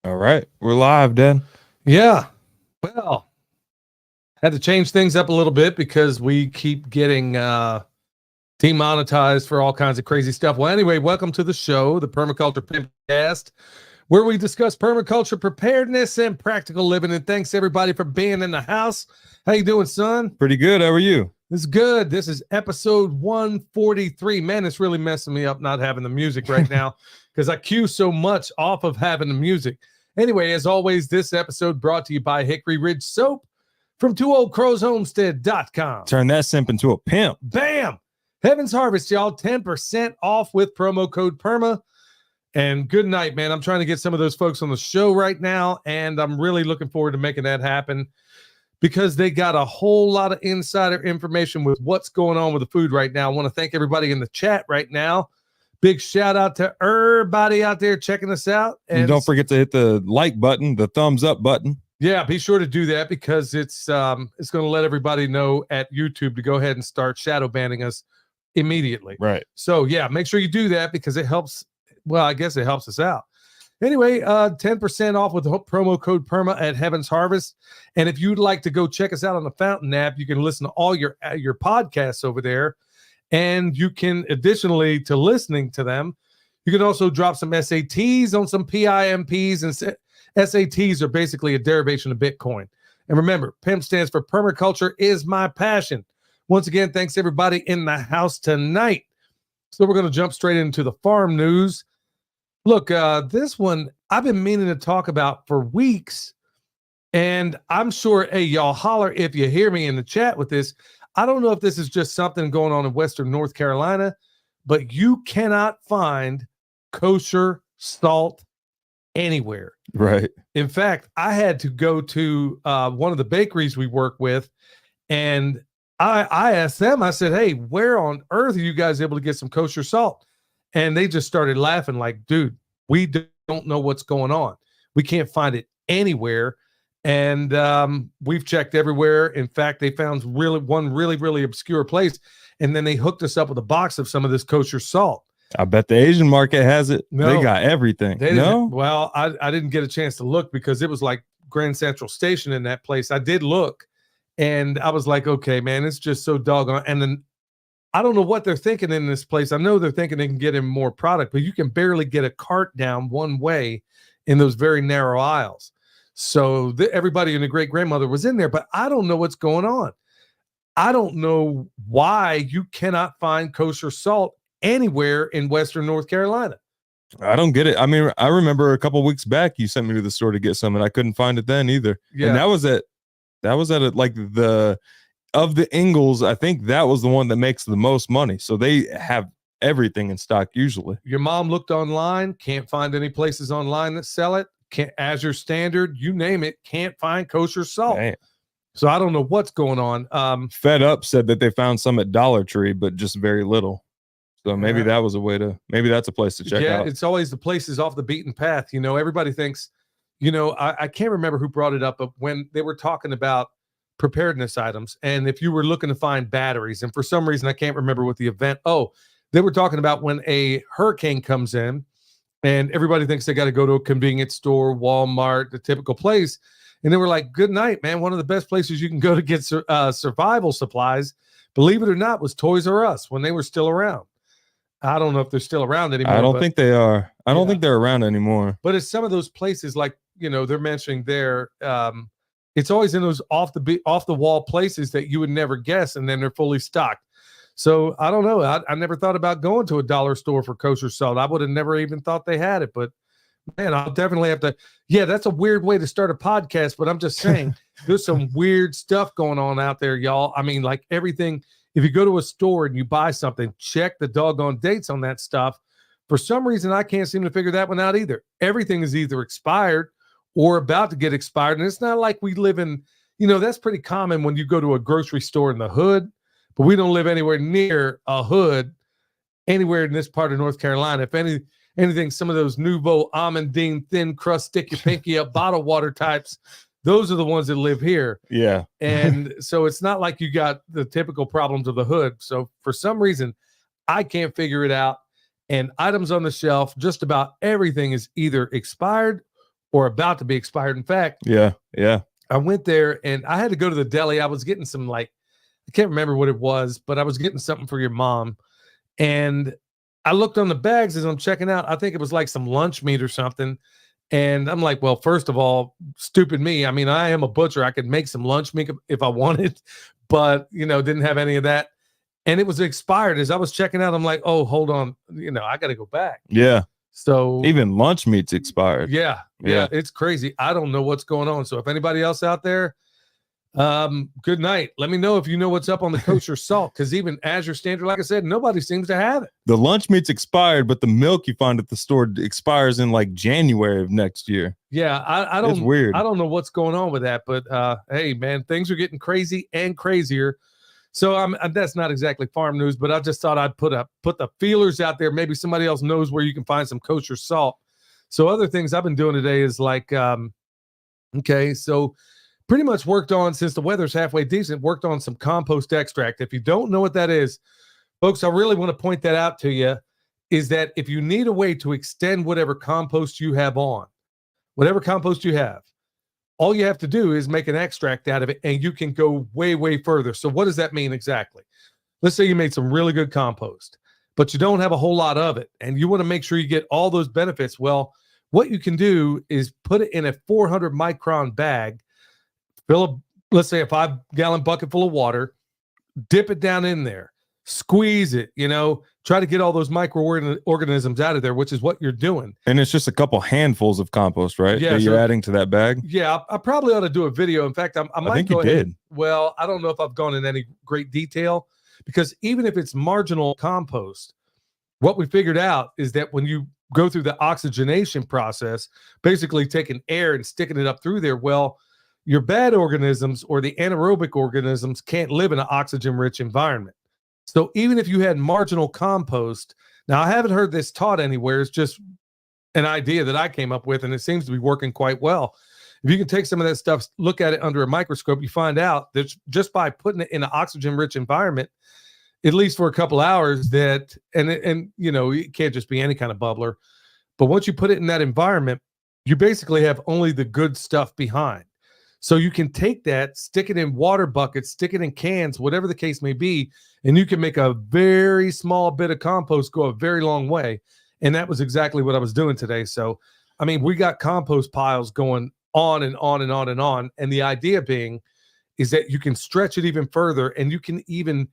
All right, we're live, Dan. Yeah. Well, had to change things up a little bit because we keep getting demonetized for all kinds of crazy stuff. Well, anyway, welcome to the show, the Permaculture Podcast, where we discuss permaculture preparedness and practical living. And thanks everybody for being in the house. How you doing, son? Pretty good. How are you? This is good. This is episode 143. Man, it's really messing me up not having the music right now because I cue so much off of having the music. Anyway, as always, this episode brought to you by Hickory Ridge Soap from twooldcrowshomestead.com. Turn that simp into a pimp. Bam! Heaven's Harvest, y'all. 10% off with promo code PERMA. And good night, man. I'm trying to get some of those folks on the show right now, and I'm really looking forward to making that happen because they got a whole lot of insider information with what's going on with the food right now. I want to thank everybody in the chat right now. Big shout out to everybody out there checking us out. And don't forget to hit the like button, the thumbs up button. Yeah, be sure to do that because it's going to let everybody know at YouTube to go ahead and start shadow banning us immediately. Right. So yeah, make sure you do that because it helps. Well, I guess it helps us out. Anyway, 10% off with the promo code PERMA at Heaven's Harvest. And if you'd like to go check us out on the Fountain app, you can listen to all your podcasts over there. And you can, additionally to listening to them, you can also drop some SATs on some PIMPs. And SATs are basically a derivation of Bitcoin. And remember, PIMP stands for Permaculture is my passion. Once again, thanks everybody in the house tonight. So we're going to jump straight into the farm news. Look, this one I've been meaning to talk about for weeks. And I'm sure, hey, y'all holler if you hear me in the chat with this. I don't know if this is just something going on in Western North Carolina, but you cannot find kosher salt anywhere. Right. In fact, I had to go to one of the bakeries we work with, and I asked them, I said, hey, where on earth are you guys able to get some kosher salt? And they just started laughing like, dude, we don't know what's going on. We can't find it anywhere. And we've checked everywhere. In fact, they found one really obscure place. And then they hooked us up with a box of some of this kosher salt. I bet the Asian market has it. No, they got everything. Well, I didn't get a chance to look because it was like Grand Central Station in that place. I did look and I was like, okay, man, it's just so doggone. And then I don't know what they're thinking in this place. I know they're thinking they can get in more product, but you can barely get a cart down one way in those very narrow aisles. So everybody and the great grandmother was in there, but I don't know what's going on. I don't know why you cannot find kosher salt anywhere in Western North Carolina. I don't get it. I mean, I remember a couple of weeks back you sent me to the store to get some, and I couldn't find it then either. Yeah, and that was at like of the Ingalls. I think that was the one that makes the most money. So they have everything in stock usually. Your mom looked online, can't find any places online that sell it. Can't, Azure Standard, you name it, can't find kosher salt. Man. So I don't know what's going on. Fed Up said that they found some at Dollar Tree, but just very little. So maybe that was a way to, maybe that's a place to check out. It's always the places off the beaten path. You know, everybody thinks, you know, I can't remember who brought it up, but when they were talking about preparedness items, and if you were looking to find batteries, and for some reason, I can't remember what the event, they were talking about when a hurricane comes in, and everybody thinks they got to go to a convenience store, Walmart, the typical place. And they were like, good night, man. One of the best places you can go to get survival supplies, believe it or not, was Toys R Us when they were still around. I don't know if they're still around anymore. I don't think they are. I don't think they're around anymore. But it's some of those places like, you know, they're mentioning there. It's always in those off the wall places that you would never guess. And then they're fully stocked. So I don't know. I never thought about going to a dollar store for kosher salt. I would have never even thought they had it, but man, I'll definitely have to. Yeah, that's a weird way to start a podcast, but I'm just saying there's some weird stuff going on out there, y'all. I mean, like everything, if you go to a store and you buy something, check the doggone dates on that stuff. For some reason, I can't seem to figure that one out either. Everything is either expired or about to get expired. And it's not like we live in, you know, that's pretty common when you go to a grocery store in the hood, but we don't live anywhere near a hood anywhere in this part of North Carolina. If anything, some of those Nouveau Almondine thin crust, stick your pinky up bottled water types, those are the ones that live here. Yeah. And so it's not like you got the typical problems of the hood. So for some reason, I can't figure it out. And items on the shelf, just about everything is either expired or about to be expired. In fact, yeah. I went there and I had to go to the deli. I was getting some, like, I can't remember what it was, but I was getting something for your mom. And I looked on the bags as I'm checking out. I think it was like some lunch meat or something. And I'm like, well, first of all, stupid me. I mean, I am a butcher. I could make some lunch meat if I wanted, but, didn't have any of that. And it was expired. As I was checking out, I'm like, oh, hold on. I got to go back. Yeah. So even lunch meat's expired. Yeah. It's crazy. I don't know what's going on. So if anybody else out there, good night. Let me know if you know what's up on the kosher salt, because even Azure Standard, like I said, nobody seems to have it. The lunch meat's expired, but the milk you find at the store expires in like January of next year. Yeah, I don't. It's weird. I don't know what's going on with that, but hey, man, things are getting crazy and crazier. So that's not exactly farm news, but I just thought I'd put the feelers out there. Maybe somebody else knows where you can find some kosher salt. So other things I've been doing today is like, okay, so pretty much worked on, since the weather's halfway decent, worked on some compost extract. If you don't know what that is, folks, I really want to point that out to you, is that if you need a way to extend whatever compost you have on, whatever compost you have, all you have to do is make an extract out of it, and you can go way, way further. So what does that mean exactly? Let's say you made some really good compost, but you don't have a whole lot of it, and you want to make sure you get all those benefits. Well, what you can do is put it in a 400 micron bag, let's say a 5-gallon bucket full of water, dip it down in there, squeeze it, try to get all those microorganisms out of there, which is what you're doing. And it's just a couple handfuls of compost, right? Yeah, that you're adding to that bag. Yeah, I probably ought to do a video. In fact, I might think go you ahead. did. Well, I don't know if I've gone in any great detail, because even if it's marginal compost, what we figured out is that when you go through the oxygenation process, basically taking air and sticking it up through there, well, your bad organisms or the anaerobic organisms can't live in an oxygen-rich environment. So even if you had marginal compost, now I haven't heard this taught anywhere, it's just an idea that I came up with, and it seems to be working quite well. If you can take some of that stuff, look at it under a microscope, you find out that just by putting it in an oxygen-rich environment, at least for a couple hours, that, and it can't just be any kind of bubbler, but once you put it in that environment, you basically have only the good stuff behind. So you can take that, stick it in water buckets, stick it in cans, whatever the case may be, and you can make a very small bit of compost go a very long way. And that was exactly what I was doing today. So, I mean, we got compost piles going on and on and on and on. And the idea being is that you can stretch it even further, and you can even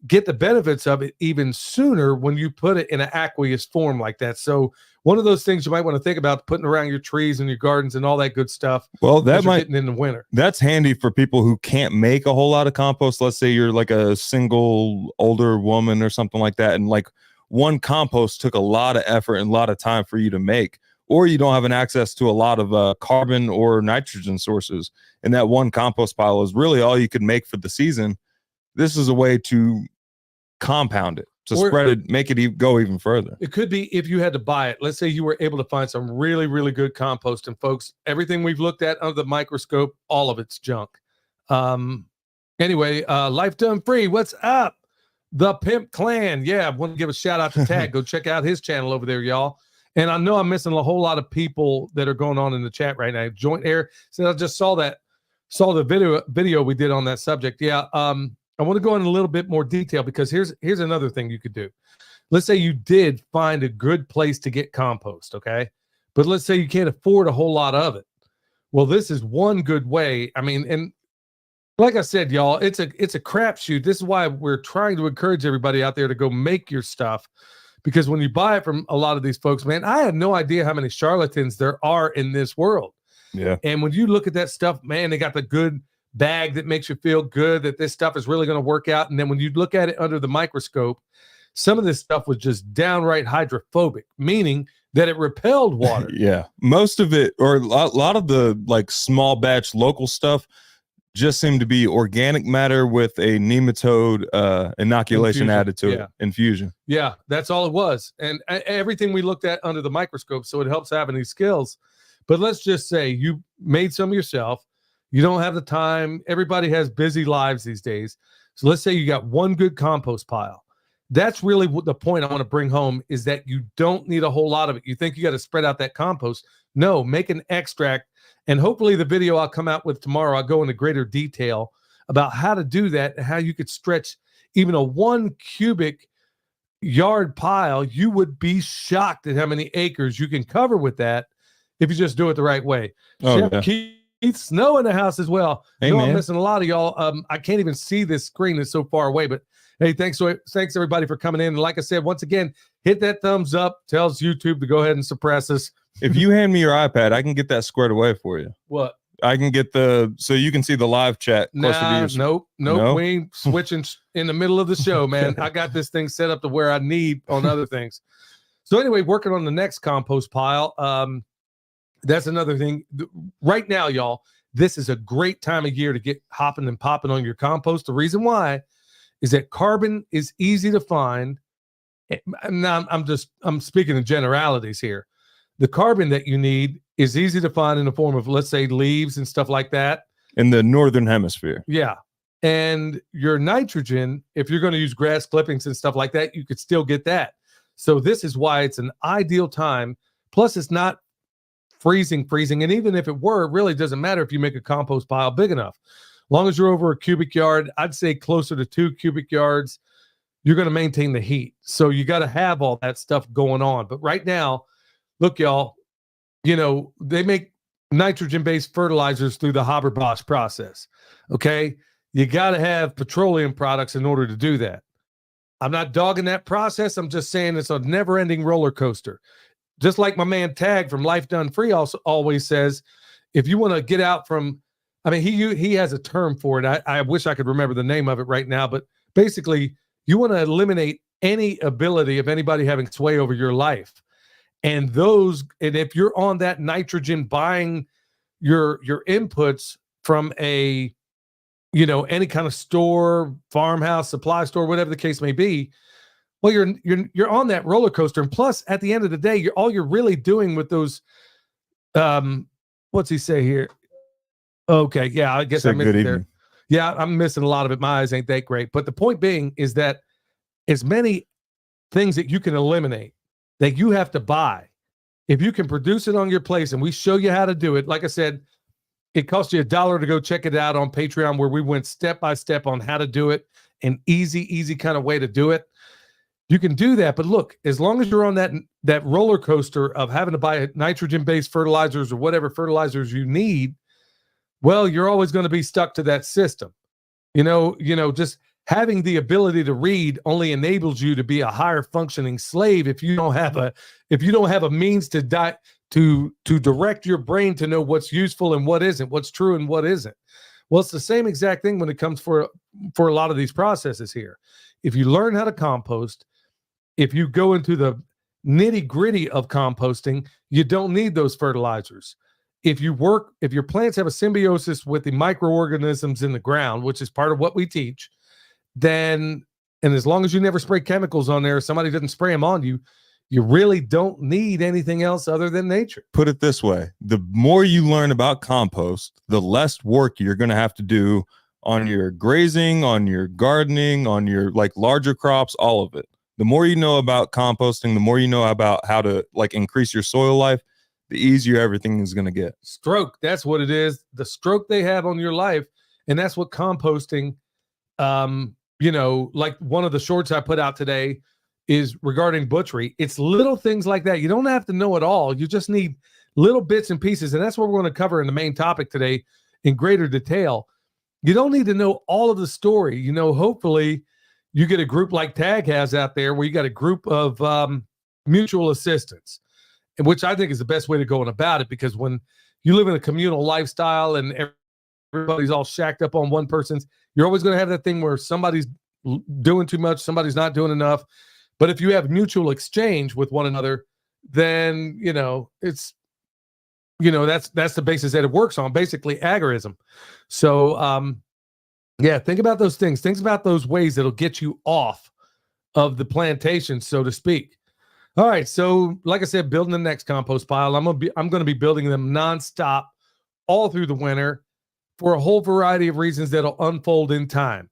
get the benefits of it even sooner when you put it in an aqueous form like that. So one of those things you might want to think about, putting around your trees and your gardens and all that good stuff. Well, that might getting in the winter. That's handy for people who can't make a whole lot of compost. Let's say you're like a single older woman or something like that, and like one compost took a lot of effort and a lot of time for you to make, or you don't have an access to a lot of carbon or nitrogen sources, and that one compost pile is really all you could make for the season. This is a way to compound it, to spread it, make it go even further. It could be if you had to buy it. Let's say you were able to find some really, really good compost. And folks, everything we've looked at under the microscope, all of it's junk. Anyway, Life Done Free, what's up? The Pimp Clan. Yeah, I want to give a shout out to Tag. Go check out his channel over there, y'all. And I know I'm missing a whole lot of people that are going on in the chat right now. Joint Air said, I just saw the video we did on that subject. Yeah, I want to go in a little bit more detail, because here's another thing you could do. Let's say you did find a good place to get compost, okay? But let's say you can't afford a whole lot of it. Well, this is one good way. I mean, and like I said, y'all, it's a crapshoot. This is why we're trying to encourage everybody out there to go make your stuff, because when you buy it from a lot of these folks, man, I had no idea how many charlatans there are in this world. Yeah. And when you look at that stuff, man, they got the good bag that makes you feel good that this stuff is really going to work out. And then when you look at it under the microscope, some of this stuff was just downright hydrophobic, meaning that it repelled water. Yeah. Most of it, or a lot of the like small batch local stuff, just seemed to be organic matter with a nematode inoculation added to it. Infusion. Yeah, that's all it was. And everything we looked at under the microscope, so it helps having these skills. But let's just say you made some yourself. You don't have the time. Everybody has busy lives these days. So let's say you got one good compost pile. That's really what the point I want to bring home, is that you don't need a whole lot of it. You think you got to spread out that compost. No, make an extract. And hopefully the video I'll come out with tomorrow, I'll go into greater detail about how to do that and how you could stretch even a 1 cubic yard pile. You would be shocked at how many acres you can cover with that if you just do it the right way. Chef Keith Snow in the house as well. Hey, I'm missing a lot of y'all. I can't even see this screen. It's so far away, but hey, thanks everybody for coming in. And like I said, once again, hit that thumbs up. Tells YouTube to go ahead and suppress us. If you hand me your iPad, I can get that squared away for you. What? I can get so you can see the live chat closer to you. Nope. No? We ain't switching in the middle of the show, man. I got this thing set up to where I need on other things. So anyway, working on the next compost pile. That's another thing. Right now, y'all, this is a great time of year to get hopping and popping on your compost. The reason why is that carbon is easy to find. Now I'm speaking in generalities here. The carbon that you need is easy to find in the form of, let's say, leaves and stuff like that. In the northern hemisphere. Yeah. And your nitrogen, if you're going to use grass clippings and stuff like that, you could still get that. So this is why it's an ideal time. Plus, it's not freezing. And even if it were, it really doesn't matter if you make a compost pile big enough. As long as you're over a cubic yard, I'd say closer to 2 cubic yards, you're going to maintain the heat. So you got to have all that stuff going on. But right now, look, y'all, they make nitrogen-based fertilizers through the Haber-Bosch process, okay? You got to have petroleum products in order to do that. I'm not dogging that process. I'm just saying it's a never-ending roller coaster. Just like my man Tag from Life Done Free also always says, if you want to get out from, he has a term for it. I wish I could remember the name of it right now, but basically, you want to eliminate any ability of anybody having sway over your life. And if you're on that nitrogen buying your inputs from any kind of store, farmhouse, supply store, whatever the case may be, well, you're on that roller coaster. And plus, at the end of the day, all you're really doing with those, what's he say here? Okay, yeah, I guess I missed it there. Yeah, I'm missing a lot of it. My eyes ain't that great. But the point being is that as many things that you can eliminate that you have to buy, if you can produce it on your place and we show you how to do it, like I said, it costs you $1 to go check it out on Patreon, where we went step by step on how to do it, an easy kind of way to do it. You can do that. But look, as long as you're on that roller coaster of having to buy nitrogen-based fertilizers or whatever fertilizers you need, well, you're always going to be stuck to that system. Just having the ability to read only enables you to be a higher functioning slave if you don't have a means to direct your brain to know what's useful and what isn't, what's true and what isn't. Well, it's the same exact thing when it comes for a lot of these processes here. If you learn how to compost, if you go into the nitty-gritty of composting, you don't need those fertilizers. If your plants have a symbiosis with the microorganisms in the ground, which is part of what we teach, and as long as you never spray chemicals on there, somebody doesn't spray them on you, you really don't need anything else other than nature. Put it this way, the more you learn about compost, the less work you're going to have to do on your grazing, on your gardening, on your larger crops, all of it. The more you know about composting, the more you know about how to increase your soil life, the easier everything is going to get. Stroke, that's what it is. The stroke they have on your life, and that's what composting, like one of the shorts I put out today is regarding butchery. It's little things like that. You don't have to know it all. You just need little bits and pieces, and that's what we're going to cover in the main topic today in greater detail. You don't need to know all of the story. Hopefully you get a group like Tag has out there where you got a group of mutual assistance, which I think is the best way to go about it, because when you live in a communal lifestyle and everybody's all shacked up on one person's, you're always going to have that thing where somebody's doing too much, somebody's not doing enough. But if you have mutual exchange with one another, then, it's, that's the basis that it works on, basically agorism. So, think about those things. Think about those ways that'll get you off of the plantation, so to speak. All right, so like I said, building the next compost pile. I'm going to be building them nonstop all through the winter for a whole variety of reasons that'll unfold in time.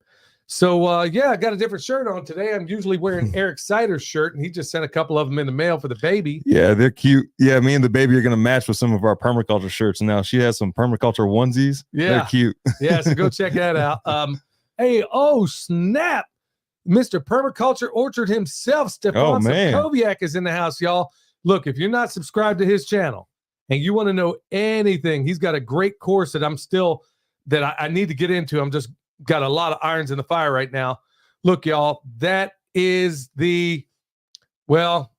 So, yeah, I got a different shirt on today. I'm usually wearing Eric Sider's shirt, and he just sent a couple of them in the mail for the baby. Yeah, they're cute. Yeah, me and the baby are going to match with some of our permaculture shirts now. She has some permaculture onesies. Yeah. They're cute. Yeah, so go check that out. Hey, oh, snap. Mr. Permaculture Orchard himself, Stefan Sokoviak, is in the house, y'all. Look, if you're not subscribed to his channel and you want to know anything, he's got a great course that I need to get into. I'm just got a lot of irons in the fire right now. Look, y'all, that is well,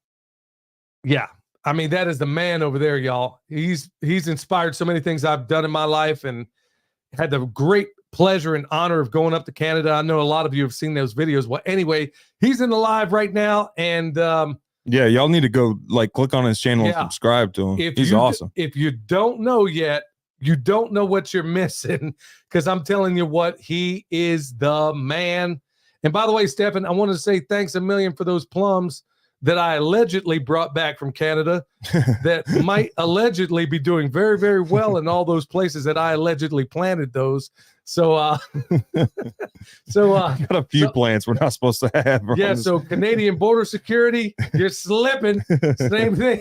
yeah. I mean, that is the man over there, y'all. He's inspired so many things I've done in my life and had the great pleasure and honor of going up to Canada. I know a lot of you have seen those videos. Well, anyway, he's in the live right now. And yeah, y'all need to go click on his channel and subscribe to him. He's awesome. If you don't know yet, you don't know what you're missing, because I'm telling you what, he is the man. And by the way, Stefan, I want to say thanks a million for those plums that I allegedly brought back from Canada that might allegedly be doing very, very well in all those places that I allegedly planted those. So, got a few plants we're not supposed to have. Yeah. So Canadian border security, you're slipping. Same thing.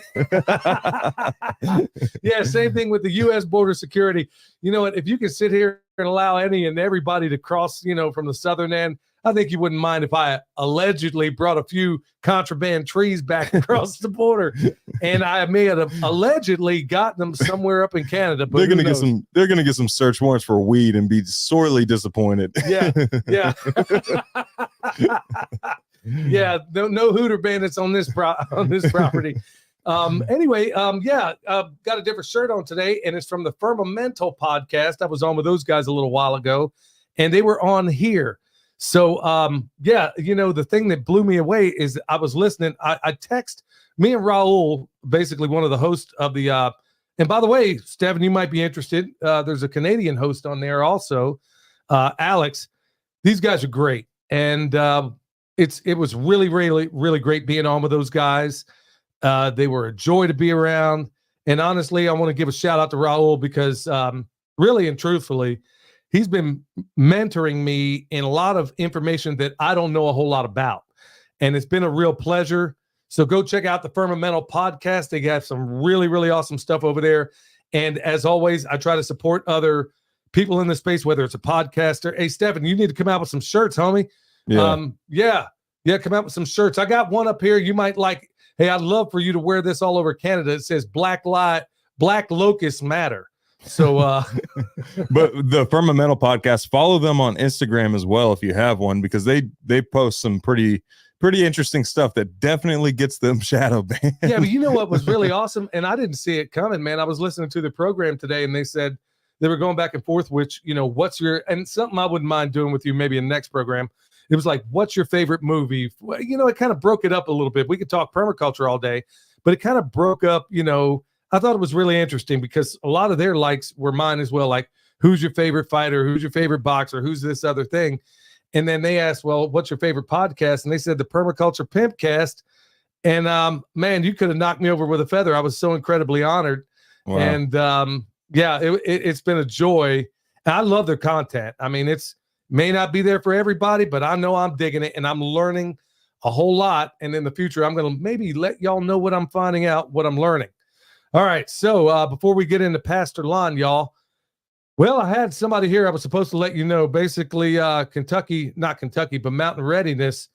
Yeah. Same thing with the U.S. border security. You know what? If you can sit here and allow any and everybody to cross, from the southern end, I think you wouldn't mind if I allegedly brought a few contraband trees back across the border, and I may have allegedly gotten them somewhere up in Canada. But they're gonna get some search warrants for weed and be sorely disappointed. Yeah, yeah, yeah. No hooter bandits on this property. Anyway, got a different shirt on today, and it's from the Permaculture podcast. I was on with those guys a little while ago, and they were on here. So, the thing that blew me away is I was listening. I text me and Raul, basically one of the hosts of the, and by the way, Stephen, you might be interested. There's a Canadian host on there also, Alex. These guys are great. And it was really, really, really great being on with those guys. They were a joy to be around. And honestly, I want to give a shout out to Raul because really and truthfully, he's been mentoring me in a lot of information that I don't know a whole lot about. And it's been a real pleasure. So go check out the Permaculture podcast. They got some really, really awesome stuff over there. And as always, I try to support other people in the space, whether it's a podcaster. Hey, Stephen, you need to come out with some shirts, homie. Yeah. Come out with some shirts. I got one up here. You might like, hey, I'd love for you to wear this all over Canada. It says Black Locusts Matter. So but the Permaculture podcast, follow them on Instagram as well if you have one, because they post some pretty interesting stuff that definitely gets them shadow banned. Yeah, but you know what was really awesome, and I didn't see it coming, man. I was listening to the program today, and they said they were going back and forth, which, what's your, and something I wouldn't mind doing with you maybe in the next program. It was like, what's your favorite movie? Well, it kind of broke it up a little bit. We could talk permaculture all day, but it kind of broke up, I thought it was really interesting because a lot of their likes were mine as well. Like, who's your favorite fighter? Who's your favorite boxer? Who's this other thing? And then they asked, well, what's your favorite podcast? And they said the Permaculture Pimpcast. And man, you could have knocked me over with a feather. I was so incredibly honored. Wow. And it's been a joy. And I love their content. I mean, it's may not be there for everybody, but I know I'm digging it and I'm learning a whole lot. And in the future, I'm going to maybe let y'all know what I'm finding out, what I'm learning. All right, so before we get into Pastor Lon, y'all, well, I had somebody here I was supposed to let you know. Basically, not Kentucky, but Mountain Readiness,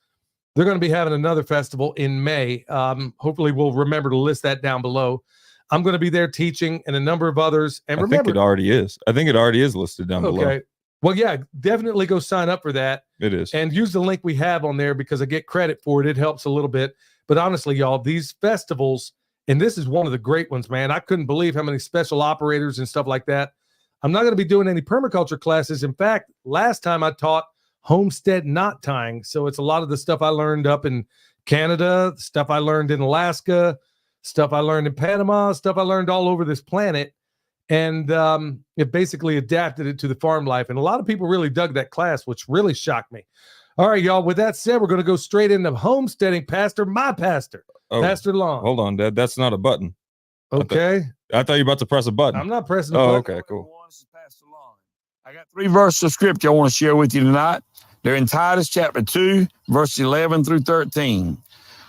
they're going to be having another festival in May. Hopefully, we'll remember to list that down below. I'm going to be there teaching and a number of others. And remember, I think it already is. I think it already is listed down below. Okay. Well, yeah, definitely go sign up for that. It is. And use the link we have on there because I get credit for it. It helps a little bit. But honestly, y'all, these festivals, and this is one of the great ones, man. I couldn't believe how many special operators and stuff like that. I'm not going to be doing any permaculture classes. In fact, last time I taught homestead knot tying. So it's a lot of the stuff I learned up in Canada, stuff I learned in Alaska, stuff I learned in Panama, stuff I learned all over this planet. And it basically adapted it to the farm life. And a lot of people really dug that class, which really shocked me. All right, y'all. With that said, we're going to go straight into homesteading pastor, my pastor. Oh, Pastor Long. Hold on, Dad. That's not a button. Okay. I thought you were about to press a button. I'm not pressing a button. Okay, cool. I got 3 verses of scripture I want to share with you tonight. They're in Titus chapter 2, verse 11 through 13.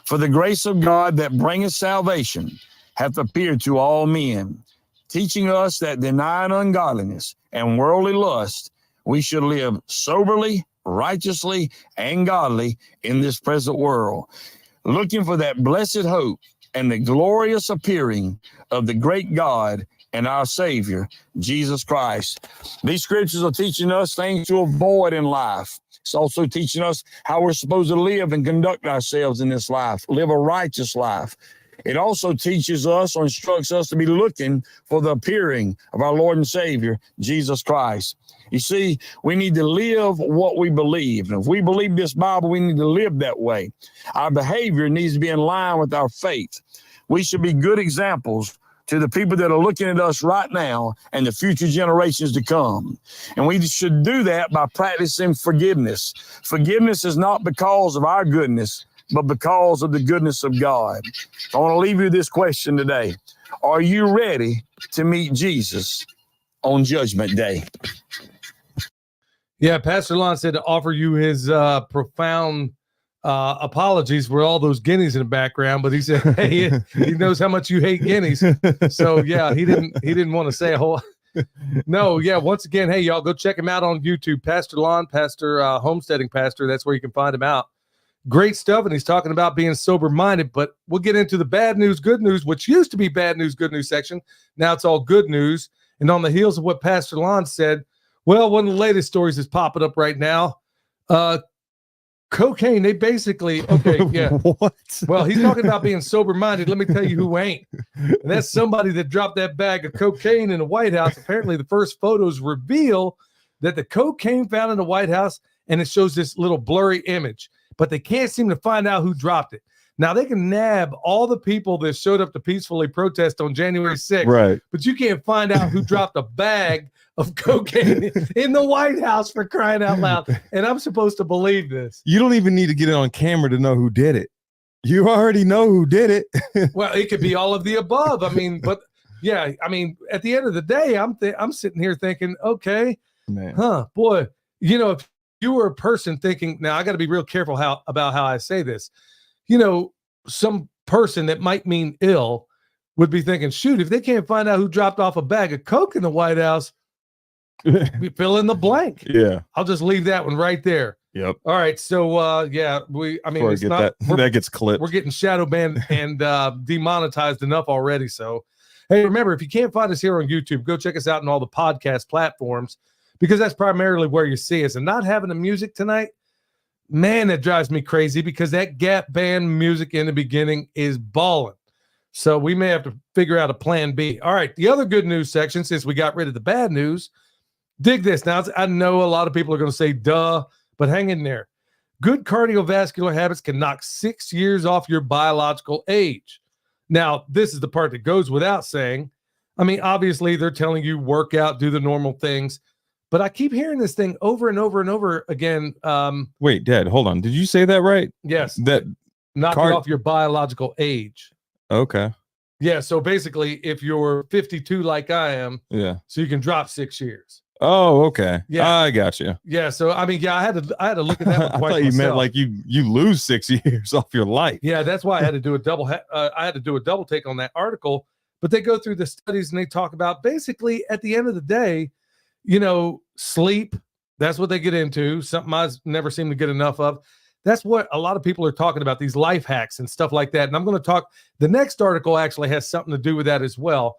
For the grace of God that bringeth salvation hath appeared to all men, teaching us that denying ungodliness and worldly lust, we should live soberly, righteously, and godly in this present world, looking for that blessed hope and the glorious appearing of the great God and our Savior, Jesus Christ. These scriptures are teaching us things to avoid in life. It's also teaching us how we're supposed to live and conduct ourselves in this life, live a righteous life. It also teaches us or instructs us to be looking for the appearing of our Lord and Savior, Jesus Christ. You see, we need to live what we believe. And if we believe this Bible, we need to live that way. Our behavior needs to be in line with our faith. We should be good examples to the people that are looking at us right now and the future generations to come. And we should do that by practicing forgiveness. Forgiveness is not because of our goodness, but because of the goodness of God. I want to leave you this question today. Are you ready to meet Jesus on Judgment Day? Yeah, Pastor Lon said to offer you his profound apologies for all those guineas in the background, but he said, hey, he knows how much you hate guineas. So yeah, he didn't want to say a whole. No, yeah. Once again, hey y'all, go check him out on YouTube, Pastor Lon, Pastor Homesteading Pastor. That's where you can find him out. Great stuff, and he's talking about being sober-minded. But we'll get into the bad news, good news, which used to be bad news, good news section. Now it's all good news. And on the heels of what Pastor Lon said, well, one of the latest stories is popping up right now. Cocaine, they basically, okay, yeah. What? Well, he's talking about being sober-minded. Let me tell you who ain't. And that's somebody that dropped that bag of cocaine in the White House. Apparently, the first photos reveal that the cocaine found in the White House, and it shows this little blurry image, but they can't seem to find out who dropped it. Now, they can nab all the people that showed up to peacefully protest on January 6th, right? But you can't find out who dropped a bag of cocaine in the White House, for crying out loud. And I'm supposed to believe this. You don't even need to get it on camera to know who did it. You already know who did it. Well, it could be all of the above. I mean, but yeah, I mean, at the end of the day, I'm sitting here thinking, okay, man, boy, you know, if you were a person thinking, now I got to be real careful about how I say this, you know, some person that might mean ill would be thinking, shoot, if they can't find out who dropped off a bag of Coke in the White House, we fill in the blank. Yeah. I'll just leave that one right there. Yep. All right. So yeah, it's not that gets clipped. We're getting shadow banned and demonetized enough already. So hey, remember, if you can't find us here on YouTube, go check us out on all the podcast platforms, because that's primarily where you see us. And not having the music tonight, man, that drives me crazy, because that Gap Band music in the beginning is balling. So we may have to figure out a plan B. All right. The other good news section, since we got rid of the bad news, dig this. Now, I know a lot of people are going to say, duh, but hang in there. Good cardiovascular habits can knock 6 years off your biological age. Now, this is the part that goes without saying. I mean, obviously, they're telling you work out, do the normal things, but I keep hearing this thing over and over and over again. Wait, Dad, hold on. Did you say that right? Yes. That knock it off your biological age. Okay. Yeah. So basically, if you're 52 like I am, yeah, so you can drop 6 years. Oh, okay. Yeah, I got you. Yeah. So I mean, yeah, I had to look at that one. I thought you meant like you lose 6 years off your life. Yeah, that's why I had to do a double. I had to do a double take on that article. But they go through the studies and they talk about basically at the end of the day, you know, sleep. That's what they get into. Something I never seem to get enough of. That's what a lot of people are talking about, these life hacks and stuff like that. And I'm going to talk. The next article actually has something to do with that as well.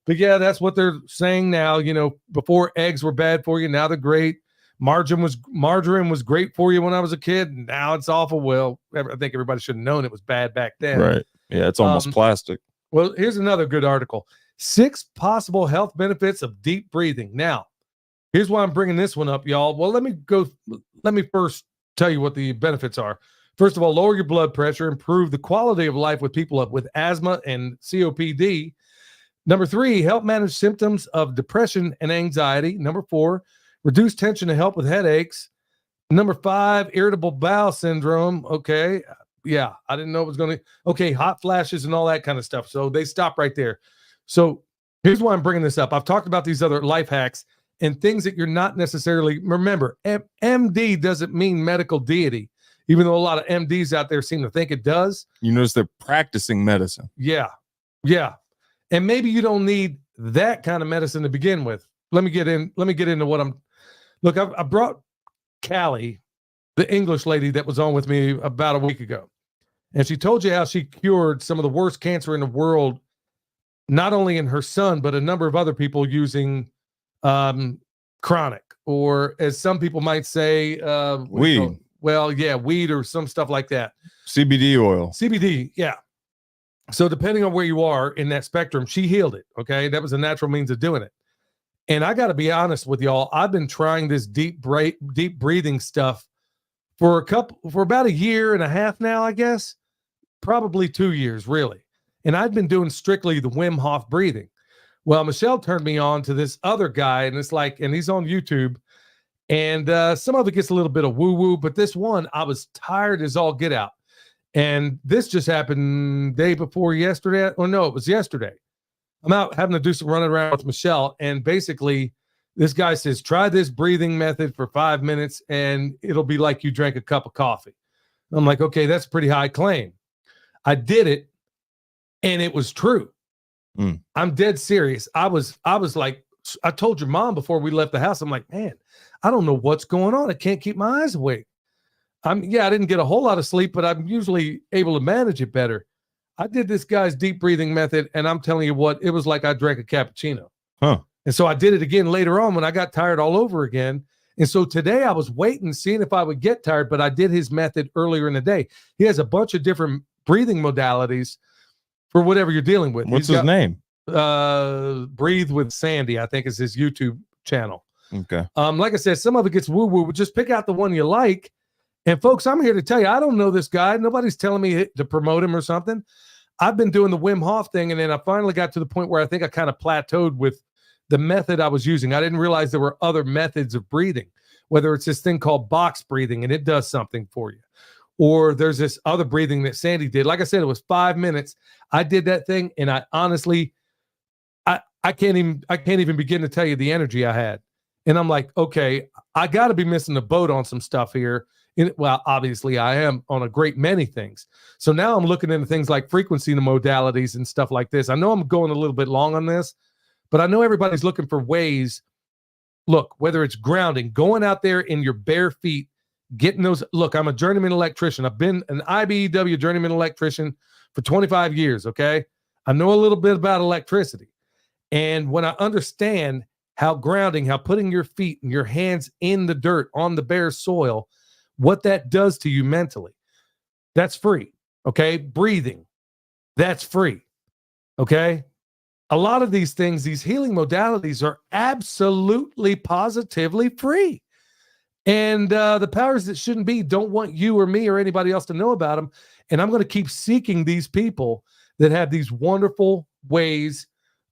But yeah, that's what they're saying now. You know, before eggs were bad for you, now they're great. Margarine was great for you when I was a kid. Now it's awful. Well, I think everybody should have known it was bad back then. Right. Yeah, it's almost plastic. Well, here's another good article. 6 possible health benefits of deep breathing. Now, here's why I'm bringing this one up, y'all. Well, let me first tell you what the benefits are. First of all, lower your blood pressure, improve the quality of life with people with asthma and COPD. Number 3, help manage symptoms of depression and anxiety. Number 4, reduce tension to help with headaches. Number 5, irritable bowel syndrome. Okay. Yeah, I didn't know it was going to. Okay, hot flashes and all that kind of stuff. So they stop right there. So here's why I'm bringing this up. I've talked about these other life hacks, and things that you're not necessarily, remember, MD doesn't mean medical deity, even though a lot of MDs out there seem to think it does. You notice they're practicing medicine. Yeah. Yeah. And maybe you don't need that kind of medicine to begin with. Let me get into what look, I brought Callie, the English lady that was on with me about a week ago. And she told you how she cured some of the worst cancer in the world, not only in her son, but a number of other people using chronic, or as some people might say, weed. Well, yeah, weed or some stuff like that. CBD oil. CBD, yeah. So depending on where you are in that spectrum, she healed it. Okay, that was a natural means of doing it. And I got to be honest with y'all, I've been trying this deep breathing stuff for about a year and a half now, I guess. Probably 2 years, really. And I've been doing strictly the Wim Hof breathing. Well, Michelle turned me on to this other guy, and and he's on YouTube. And some of it gets a little bit of woo-woo, but this one, I was tired as all get out. And this just happened day before yesterday. Or no, it was yesterday. I'm out having to do some running around with Michelle. And basically, this guy says, try this breathing method for 5 minutes, and it'll be like you drank a cup of coffee. I'm like, okay, that's a pretty high claim. I did it, and it was true. I'm dead serious. I was like, I told your mom before we left the house, I'm like, man, I don't know what's going on. I can't keep my eyes awake. I didn't get a whole lot of sleep, but I'm usually able to manage it better. I did this guy's deep breathing method, and I'm telling you what, it was like I drank a cappuccino. Huh. And so I did it again later on when I got tired all over again. And so today I was waiting, seeing if I would get tired, but I did his method earlier in the day. He has a bunch of different breathing modalities for whatever you're dealing with. What's his name? Breathe with Sandy, I think is his YouTube channel. Okay. Like I said, some of it gets woo-woo, but just pick out the one you like. And folks, I'm here to tell you, I don't know this guy. Nobody's telling me to promote him or something. I've been doing the Wim Hof thing, and then I finally got to the point where I think I kind of plateaued with the method I was using. I didn't realize there were other methods of breathing, whether it's this thing called box breathing, and it does something for you. Or there's this other breathing that Sandy did. Like I said, it was 5 minutes. I did that thing, and I honestly, I can't even begin to tell you the energy I had. And I'm like, okay, I got to be missing the boat on some stuff here. Well, obviously I am on a great many things. So now I'm looking into things like frequency modalities and stuff like this. I know I'm going a little bit long on this, but I know everybody's looking for ways. Look, whether it's grounding, going out there in your bare feet, getting those. Look, I'm a journeyman electrician. I've been an IBEW journeyman electrician for 25 years. Okay. I know a little bit about electricity. And when I understand how grounding, how putting your feet and your hands in the dirt on the bare soil, what that does to you mentally, that's free. Okay. Breathing, that's free. Okay. A lot of these things, these healing modalities are absolutely positively free. And the powers that shouldn't be don't want you or me or anybody else to know about them. And I'm going to keep seeking these people that have these wonderful ways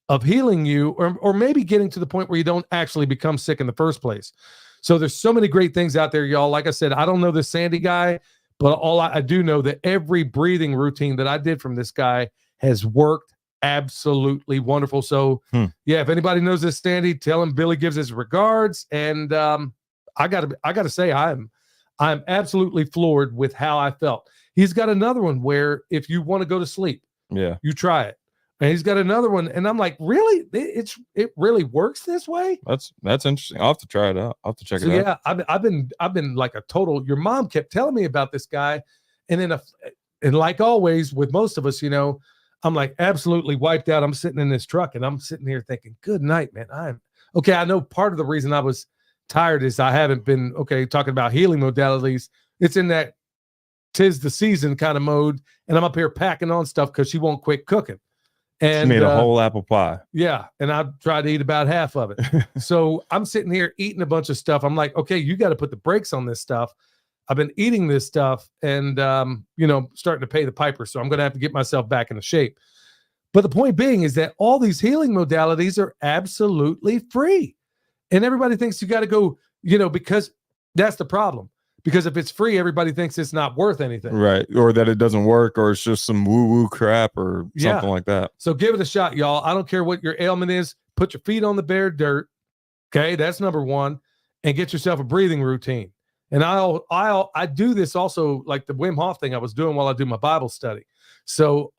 of healing you, or maybe getting to the point where you don't actually become sick in the first place. So there's so many great things out there, y'all. Like I said, I don't know this Sandy guy, but all I do know that every breathing routine that I did from this guy has worked absolutely wonderful. So yeah, if anybody knows this Sandy, tell him Billy gives his regards. And I gotta say, I'm absolutely floored with how I felt. He's got another one where if you want to go to sleep, you try it. And he's got another one, and I'm like, really? It really works this way? That's interesting. I'll have to try it out. I'll have to check it out. Yeah, I've been like a total. Your mom kept telling me about this guy, and then and like always with most of us, I'm like absolutely wiped out. I'm sitting in this truck, and I'm sitting here thinking, good night, man. I'm okay. I know part of the reason I was tired is I haven't been talking about healing modalities. It's in that 'tis the season kind of mode, and I'm up here packing on stuff because she won't quit cooking. And she made a whole apple pie. Yeah. And I tried to eat about half of it. So I'm sitting here eating a bunch of stuff. I'm like, okay, you got to put the brakes on this stuff. I've been eating this stuff and, starting to pay the piper. So I'm going to have to get myself back into shape. But the point being is that all these healing modalities are absolutely free. And everybody thinks you got to go, because that's the problem. Because if it's free, everybody thinks it's not worth anything. Right. Or that it doesn't work, or it's just some woo-woo crap or something like that. So give it a shot, y'all. I don't care what your ailment is. Put your feet on the bare dirt. Okay, that's number one. And get yourself a breathing routine. And I do this also, like the Wim Hof thing I was doing while I do my Bible study. So,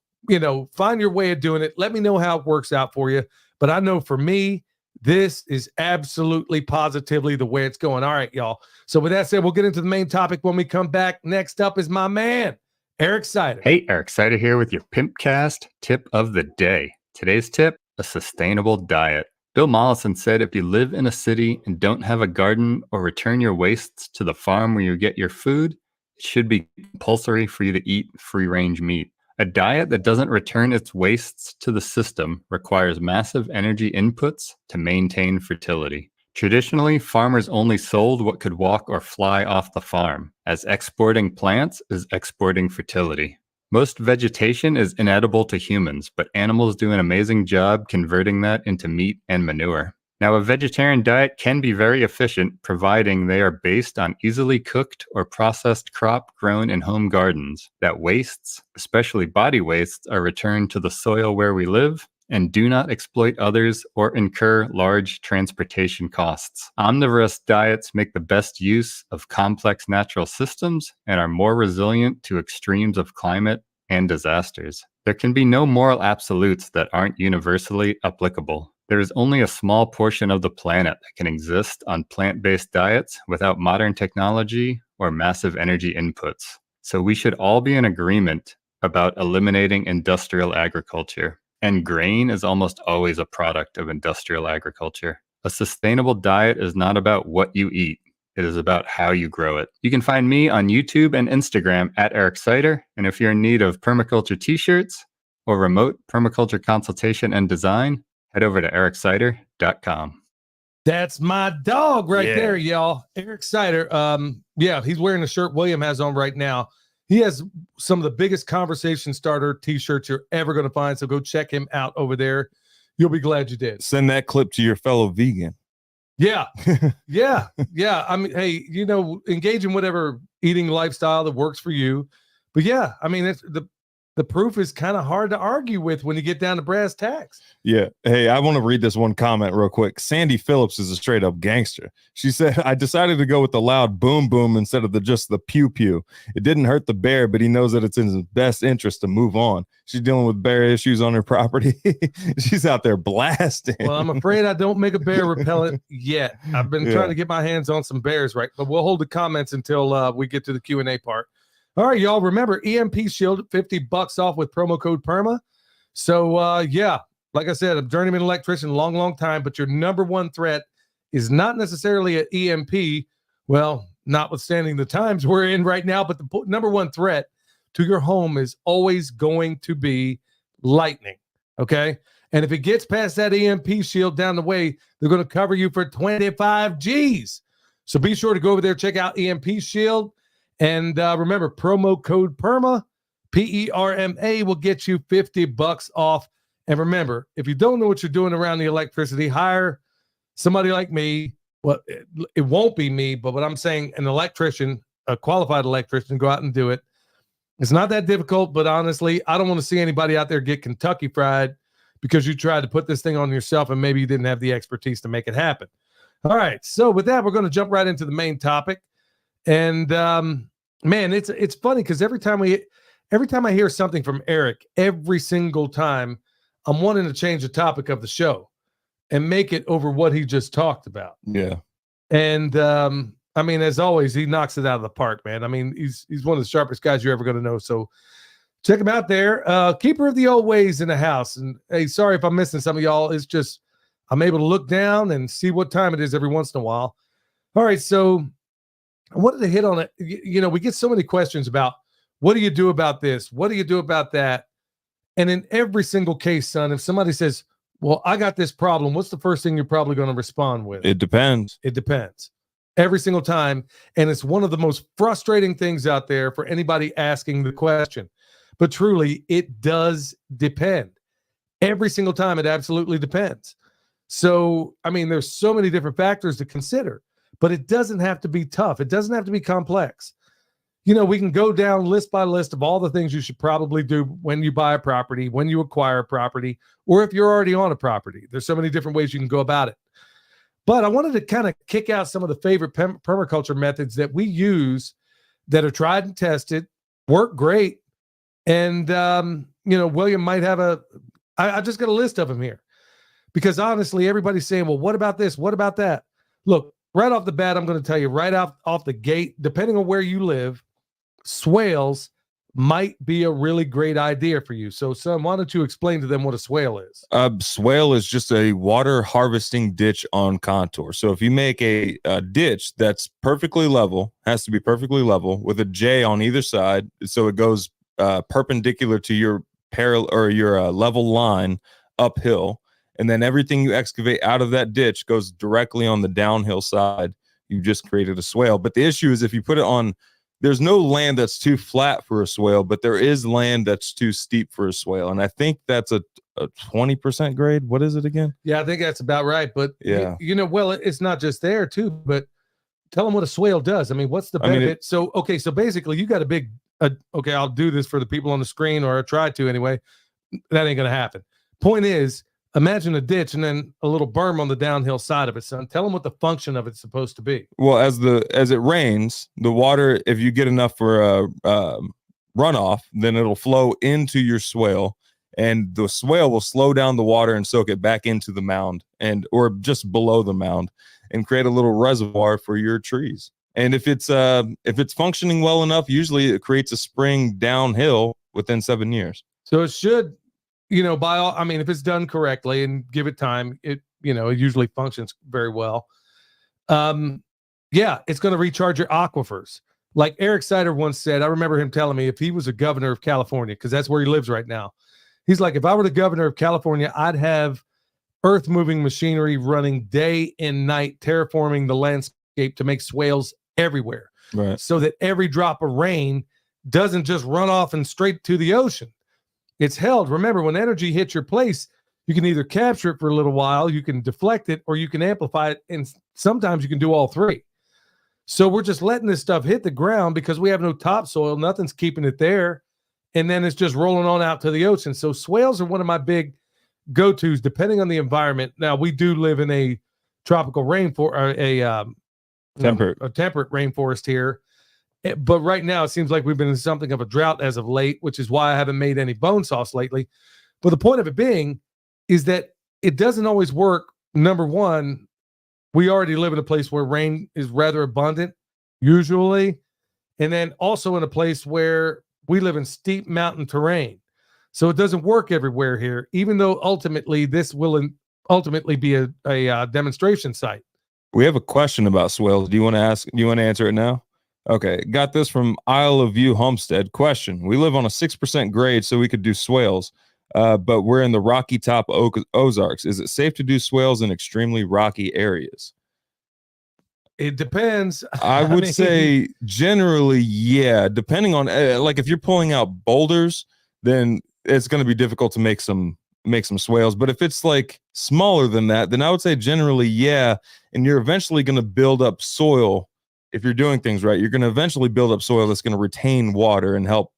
find your way of doing it. Let me know how it works out for you. But I know for me, this is absolutely positively the way it's going. All right, y'all. So with that said, we'll get into the main topic when we come back. Next up is my man, Eric Sider. Hey, Eric Sider here with your Pimpcast tip of the day. Today's tip, a sustainable diet. Bill Mollison said if you live in a city and don't have a garden or return your wastes to the farm where you get your food, it should be compulsory for you to eat free-range meat. A diet that doesn't return its wastes to the system requires massive energy inputs to maintain fertility. Traditionally, farmers only sold what could walk or fly off the farm, as exporting plants is exporting fertility. Most vegetation is inedible to humans, but animals do an amazing job converting that into meat and manure. Now, a vegetarian diet can be very efficient, providing they are based on easily cooked or processed crop grown in home gardens. That wastes, especially body wastes, are returned to the soil where we live and do not exploit others or incur large transportation costs. Omnivorous diets make the best use of complex natural systems and are more resilient to extremes of climate and disasters. There can be no moral absolutes that aren't universally applicable. There is only a small portion of the planet that can exist on plant-based diets without modern technology or massive energy inputs. So we should all be in agreement about eliminating industrial agriculture. And grain is almost always a product of industrial agriculture. A sustainable diet is not about what you eat. It is about how you grow it. You can find me on YouTube and Instagram at Eric Sider. And if you're in need of permaculture t-shirts or remote permaculture consultation and design, head over to ericsider.com. That's my dog right there, y'all. Eric Sider. He's wearing the shirt William has on right now. He has some of the biggest conversation starter t-shirts you're ever going to find. So go check him out over there. You'll be glad you did. Send that clip to your fellow vegan. Yeah. I mean, hey, engage in whatever eating lifestyle that works for you. But yeah, I mean, it's the proof is kind of hard to argue with when you get down to brass tacks. Yeah. Hey, I want to read this one comment real quick. Sandy Phillips is a straight up gangster. She said, I decided to go with the loud boom boom instead of just the pew pew. It didn't hurt the bear, but he knows that it's in his best interest to move on. She's dealing with bear issues on her property. She's out there blasting. Well, I'm afraid I don't make a bear repellent yet. I've been trying to get my hands on some bears, right? But we'll hold the comments until we get to the Q&A part. All right, y'all. Remember, EMP Shield, $50 off with promo code PERMA. So, like I said, I'm a journeyman electrician, long time, but your number one threat is not necessarily an EMP. Well, notwithstanding the times we're in right now, but the number one threat to your home is always going to be lightning, okay? And if it gets past that EMP Shield down the way, they're going to cover you for 25 G's. So be sure to go over there, check out EMP Shield. And remember, promo code PERMA, PERMA, will get you $50 off. And remember, if you don't know what you're doing around the electricity, hire somebody like me. Well, it won't be me, but what I'm saying, an electrician, a qualified electrician, go out and do it. It's not that difficult, but honestly, I don't want to see anybody out there get Kentucky fried because you tried to put this thing on yourself and maybe you didn't have the expertise to make it happen. All right, so with that, we're going to jump right into the main topic. And man, it's funny because every time I hear something from Eric, every single time I'm wanting to change the topic of the show and make it over what he just talked about. Yeah. And I mean, as always, he knocks it out of the park, man. I mean, he's one of the sharpest guys you're ever going to know. So check him out there. Keeper of the old ways in the house. And hey, sorry if I'm missing some of y'all. It's just I'm able to look down and see what time it is every once in a while. All right, so I wanted to hit on it. We get so many questions about what do you do about this? What do you do about that? And in every single case, son, if somebody says, well, I got this problem, what's the first thing you're probably going to respond with? It depends. It depends. Every single time. And it's one of the most frustrating things out there for anybody asking the question. But truly, it does depend. Every single time, it absolutely depends. So, I mean, there's so many different factors to consider. But it doesn't have to be tough. It doesn't have to be complex. We can go down list by list of all the things you should probably do when you buy a property, when you acquire a property, or if you're already on a property. There's so many different ways you can go about it. But I wanted to kind of kick out some of the favorite permaculture methods that we use that are tried and tested, work great. And, William might have I just got a list of them here. Because honestly, everybody's saying, well, what about this? What about that? Look, right off the bat, I'm going to tell you right off the gate, depending on where you live, swales might be a really great idea for you. So, son, why don't you explain to them what a swale is? Swale is just a water harvesting ditch on contour. So if you make a ditch that's perfectly level, has to be perfectly level with a J on either side, so it goes perpendicular to your level line uphill, and then everything you excavate out of that ditch goes directly on the downhill side. You just created a swale. But the issue is if you put it on, there's no land that's too flat for a swale, but there is land that's too steep for a swale. And I think that's a 20% grade. What is it again? Yeah, I think that's about right. But yeah, well, it's not just there too, but tell them what a swale does. I mean, what's the benefit? So basically you got a big, I'll do this for the people on the screen, or I try to anyway. That ain't going to happen. Point is, imagine a ditch and then a little berm on the downhill side of it, son. Tell them what the function of it's supposed to be. Well, as it rains, the water, if you get enough for a runoff, then it'll flow into your swale, and the swale will slow down the water and soak it back into the mound or just below the mound, and create a little reservoir for your trees. And if it's functioning well enough, usually it creates a spring downhill within 7 years. So it should. If it's done correctly and give it time, it usually functions very well. It's going to recharge your aquifers. Like Eric Sider once said, I remember him telling me if he was a governor of California, because that's where he lives right now. He's like, if I were the governor of California, I'd have earth moving machinery running day and night, terraforming the landscape to make swales everywhere. Right. So that every drop of rain doesn't just run off and straight to the ocean. It's held. Remember, when energy hits your place, you can either capture it for a little while, you can deflect it, or you can amplify it. And sometimes you can do all three. So we're just letting this stuff hit the ground because we have no topsoil. Nothing's keeping it there. And then it's just rolling on out to the ocean. So swales are one of my big go-tos, depending on the environment. Now, we do live in a tropical rainforest, a temperate rainforest here. But right now, it seems like we've been in something of a drought as of late, which is why I haven't made any bone sauce lately. But the point of it being is that it doesn't always work. Number one, we already live in a place where rain is rather abundant, usually. And then also in a place where we live in steep mountain terrain. So it doesn't work everywhere here, even though ultimately this will ultimately be a demonstration site. We have a question about swales. Do you want to answer it now? Okay, got this from Isle of View Homestead. Question: we live on a 6% grade, so we could do swales, but we're in the Rocky Top Ozarks. Is it safe to do swales in extremely rocky areas? It depends. I would say generally, yeah. Depending on like if you're pulling out boulders, then it's going to be difficult to make some swales. But if it's like smaller than that, then I would say generally, yeah. And you're eventually going to build up soil. If you're doing things right, you're going to eventually build up soil that's going to retain water and help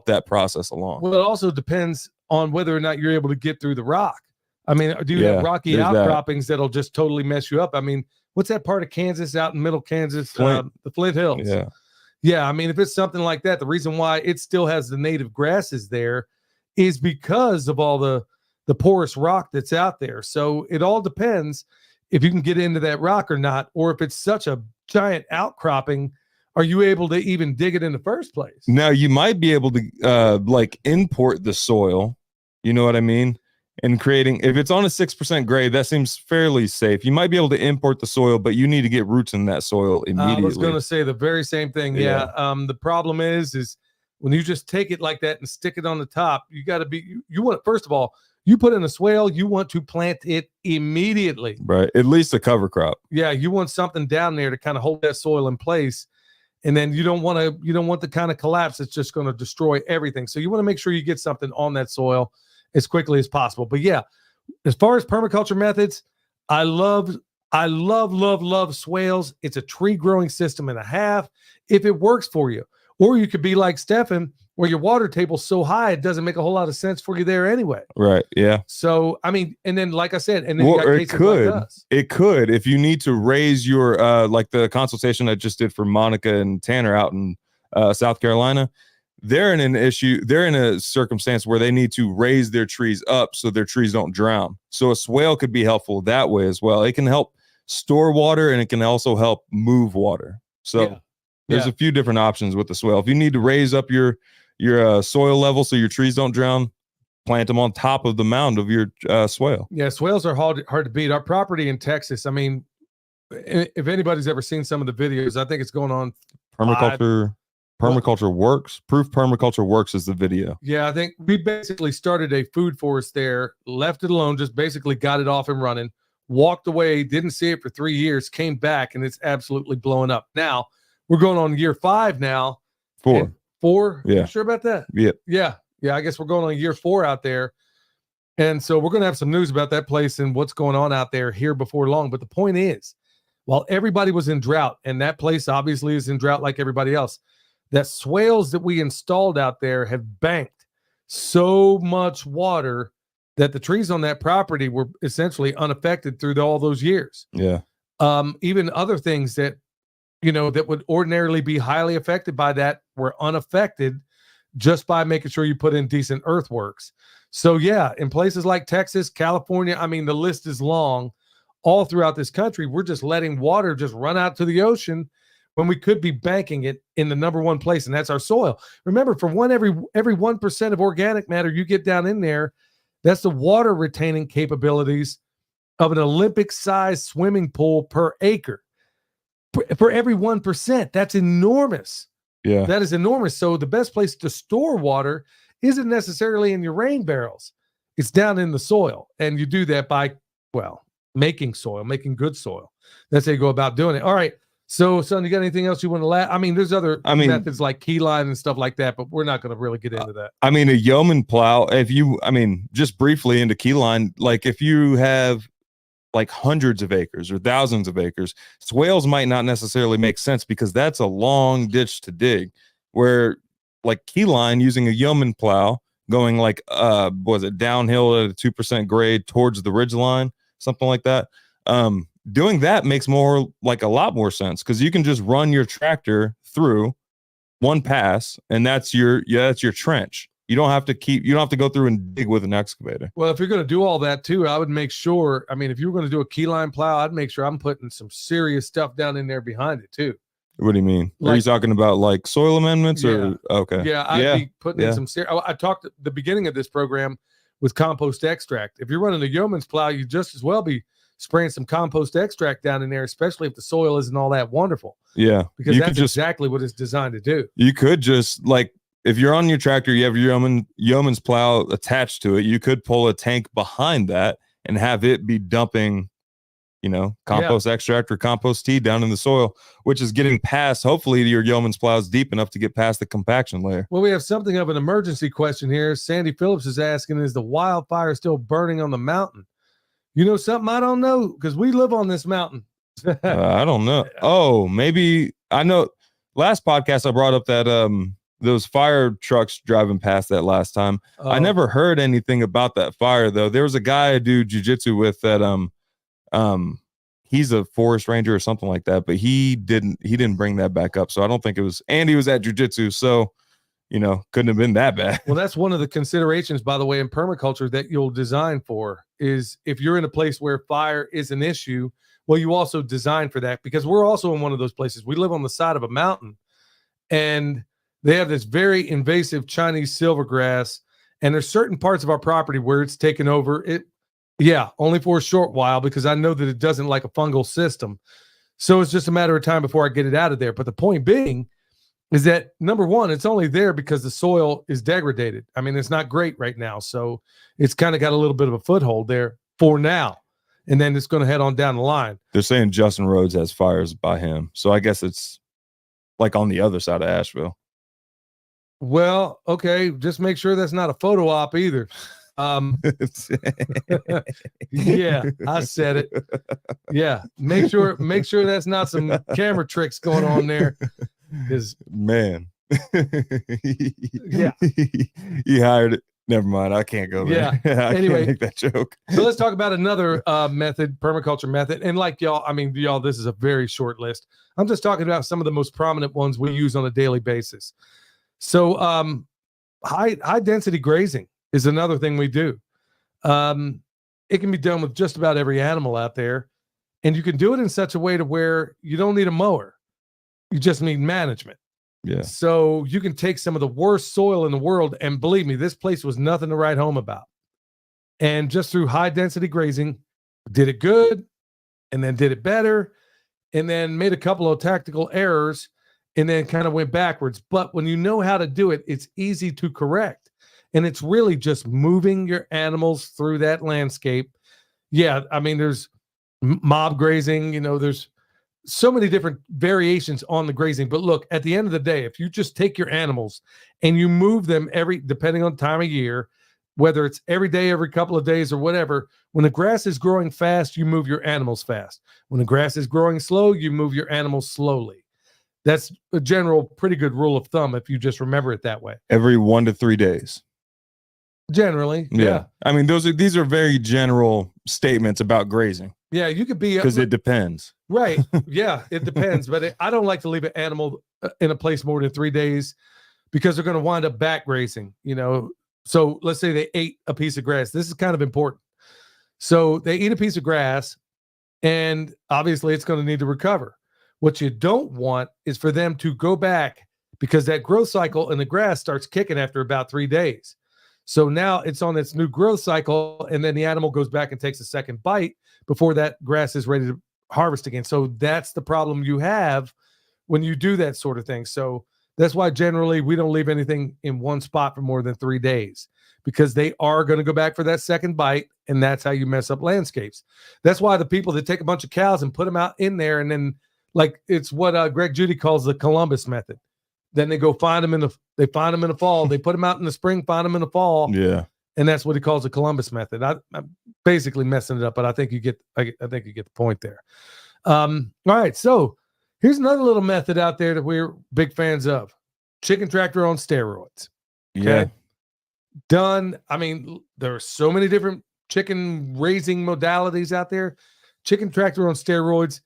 that process along. Well, it also depends on whether or not you're able to get through the rock. I mean, do you have rocky outcroppings that'll just totally mess you up? I mean, what's that part of Kansas out in middle Kansas? The Flint Hills. Yeah. I mean, if it's something like that, the reason why it still has the native grasses there is because of all the porous rock that's out there. So it all depends if you can get into that rock or not, or if it's such a giant outcropping, are you able to even dig it in the first place? Now you might be able to like import the soil, you know what I mean? And creating, if it's on a 6% grade, that seems fairly safe. You might be able to import the soil, but you need to get roots in that soil immediately. I was going to say the very same thing. Yeah. The problem is when you just take it like that and stick it on the top, you got to be, you want, first of all, you put in a swale, you want to plant it immediately. Right. At least a cover crop. Yeah. You want something down there to kind of hold that soil in place. And then you don't want the kind of collapse that's just going to destroy everything. So you want to make sure you get something on that soil as quickly as possible. But yeah, as far as permaculture methods, I love swales. It's a tree growing system and a half if it works for you. Or you could be like Stefan Well, your water table's so high, it doesn't make a whole lot of sense for you there anyway. Right. Yeah. So, I mean, and then, like I said, and then you got Well, cases like us. it could, if you need to raise your, like the consultation I just did for Monica and Tanner out in South Carolina, they're in a circumstance where they need to raise their trees up so their trees don't drown. So a swale could be helpful that way as well. It can help store water and it can also help move water. So there's a few different options with the swale. If you need to raise up your soil level so your trees don't drown, plant them on top of the mound of your swale. Yeah, swales are hard to beat. Our property in Texas, I mean, if anybody's ever seen some of the videos, I think it's going on. Permaculture works. Proof Permaculture works is the video. Yeah, I think we basically started a food forest there, left it alone, just basically got it off and running, walked away, didn't see it for 3 years, came back, and it's absolutely blowing up. Now, we're going on year 5 now. 4? Yeah. You sure about that? Yep. Yeah. I guess we're going on year 4 out there. And so we're going to have some news about that place and what's going on out there here before long. But the point is, while everybody was in drought, and that place obviously is in drought like everybody else, that swales that we installed out there have banked so much water that the trees on that property were essentially unaffected through all those years. Yeah. Even other things that, you know, that would ordinarily be highly affected by that were unaffected just by making sure you put in decent earthworks. So yeah, in places like Texas, California, I mean, the list is long. All throughout this country, we're just letting water just run out to the ocean when we could be banking it in the number one place, and that's our soil. Remember, for every 1% of organic matter you get down in there, that's the water retaining capabilities of an Olympic-sized swimming pool per acre. For every 1%, that's enormous. Yeah. That is enormous. So the best place to store water isn't necessarily in your rain barrels. It's down in the soil. And you do that by, well, making good soil. That's how you go about doing it. All right. So, son, you got anything else you want to add? I mean, there's other methods like keyline and stuff like that, but we're not going to really get into that. I mean, a yeoman plow, just briefly into keyline, like if you have like hundreds of acres or thousands of acres, swales might not necessarily make sense because that's a long ditch to dig, where like keyline using a yeoman plow going like, downhill at a 2% grade towards the ridge line, something like that. Doing that makes a lot more sense because you can just run your tractor through one pass and that's your trench. You don't have to go through and dig with an excavator. Well, if you're going to do all that too, I would make sure, I mean, if you were going to do a keyline plow, I'd make sure I'm putting some serious stuff down in there behind it too. What do you mean? Are you talking about like soil amendments or okay? Yeah, I'd be putting in some serious. I talked at the beginning of this program with compost extract. If you're running a yeoman's plow, you just as well be spraying some compost extract down in there, especially if the soil isn't all that wonderful. Yeah, because that's exactly what it's designed to do. You could just like, if you're on your tractor, you have your yeoman's plow attached to it. You could pull a tank behind that and have it be dumping, compost extract or compost tea down in the soil, which is getting past, hopefully your yeoman's plow is deep enough to get past the compaction layer. Well, we have something of an emergency question here. Sandy Phillips is asking, is the wildfire still burning on the mountain? You know something I don't know because we live on this mountain. I don't know. Oh, maybe I know. Last podcast I brought up that those fire trucks driving past that last time. I never heard anything about that fire though. There was a guy I do jujitsu with that he's a forest ranger or something like that, but he didn't bring that back up. So I don't think it was, and he was at jujitsu, so couldn't have been that bad. Well, that's one of the considerations, by the way, in permaculture that you'll design for is if you're in a place where fire is an issue, well, you also design for that because we're also in one of those places. We live on the side of a mountain and they have this very invasive Chinese silvergrass, and there's certain parts of our property where it's taken over. Only for a short while because I know that it doesn't like a fungal system. So it's just a matter of time before I get it out of there. But the point being is that, number one, it's only there because the soil is degraded. I mean, it's not great right now. So it's kind of got a little bit of a foothold there for now. And then it's going to head on down the line. They're saying Justin Rhodes has fires by him. So I guess it's like on the other side of Asheville. Well, okay. Just make sure that's not a photo op either. Yeah, I said it. Yeah. Make sure that's not some camera tricks going on there. Because man, Yeah. He hired it. Never mind. I can't go there. Yeah. I Anyway, can't make that joke. So let's talk about another method, permaculture method. And like y'all, I mean, y'all, this is a very short list. I'm just talking about some of the most prominent ones we use on a daily basis. So high density grazing is another thing we do. It can be done with just about every animal out there. And you can do it in such a way to where you don't need a mower. You just need management. Yeah. So you can take some of the worst soil in the world, and believe me, this place was nothing to write home about. And just through high density grazing, did it good, and then did it better, and then made a couple of tactical errors, and then kind of went backwards. But when you know how to do it, it's easy to correct. And it's really just moving your animals through that landscape. Yeah, I mean, there's mob grazing, there's so many different variations on the grazing. But look, at the end of the day, if you just take your animals and you move them depending on time of year, whether it's every day, every couple of days or whatever, when the grass is growing fast, you move your animals fast. When the grass is growing slow, you move your animals slowly. That's a general pretty good rule of thumb if you just remember it that way. Every 1 to 3 days. Generally. Yeah. I mean, these are very general statements about grazing. Yeah, you could be because it depends. Right. Yeah, it depends. But I don't like to leave an animal in a place more than 3 days because they're going to wind up back grazing, So let's say they ate a piece of grass. This is kind of important. So they eat a piece of grass, and obviously it's going to need to recover. What you don't want is for them to go back, because that growth cycle in the grass starts kicking after about 3 days. So now it's on its new growth cycle, and then the animal goes back and takes a second bite before that grass is ready to harvest again. So that's the problem you have when you do that sort of thing. So that's why generally we don't leave anything in one spot for more than 3 days, because they are going to go back for that second bite, and that's how you mess up landscapes. That's why the people that take a bunch of cows and put them out in there, and then like it's what Greg Judy calls the Columbus method. Then they go find them in the fall. They put them out in the spring, find them in the fall. Yeah. And that's what he calls the Columbus method. I'm basically messing it up, but I think you get the point there. All right. So here's another little method out there that we're big fans of: chicken tractor on steroids. Okay? Yeah. Done. I mean, there are so many different chicken raising modalities out there. Chicken tractor on steroids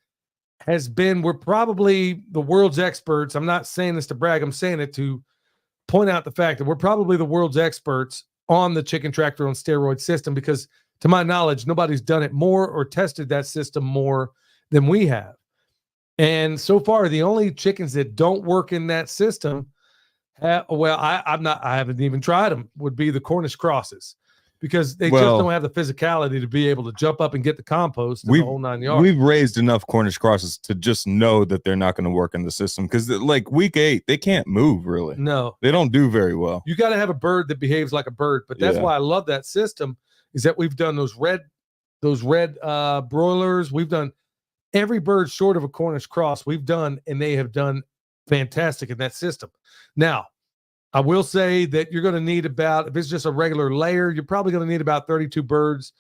we're probably the world's experts. I'm not saying this to brag. I'm saying it to point out the fact that we're probably the world's experts on the chicken tractor on steroid system, because to my knowledge, nobody's done it more or tested that system more than we have. And so far, the only chickens that don't work in that system, I haven't even tried them, would be the Cornish crosses, because they just don't have the physicality to be able to jump up and get the compost and the whole 9 yards. We've raised enough Cornish crosses to just know that they're not going to work in the system, because like week 8, they can't move really. No, they don't do very well. You got to have a bird that behaves like a bird, but that's why I love that system, is that we've done those red broilers. We've done every bird short of a Cornish cross we've done, and they have done fantastic in that system. Now, I will say that you're going to need if it's just a regular layer, you're probably going to need about 32 birds,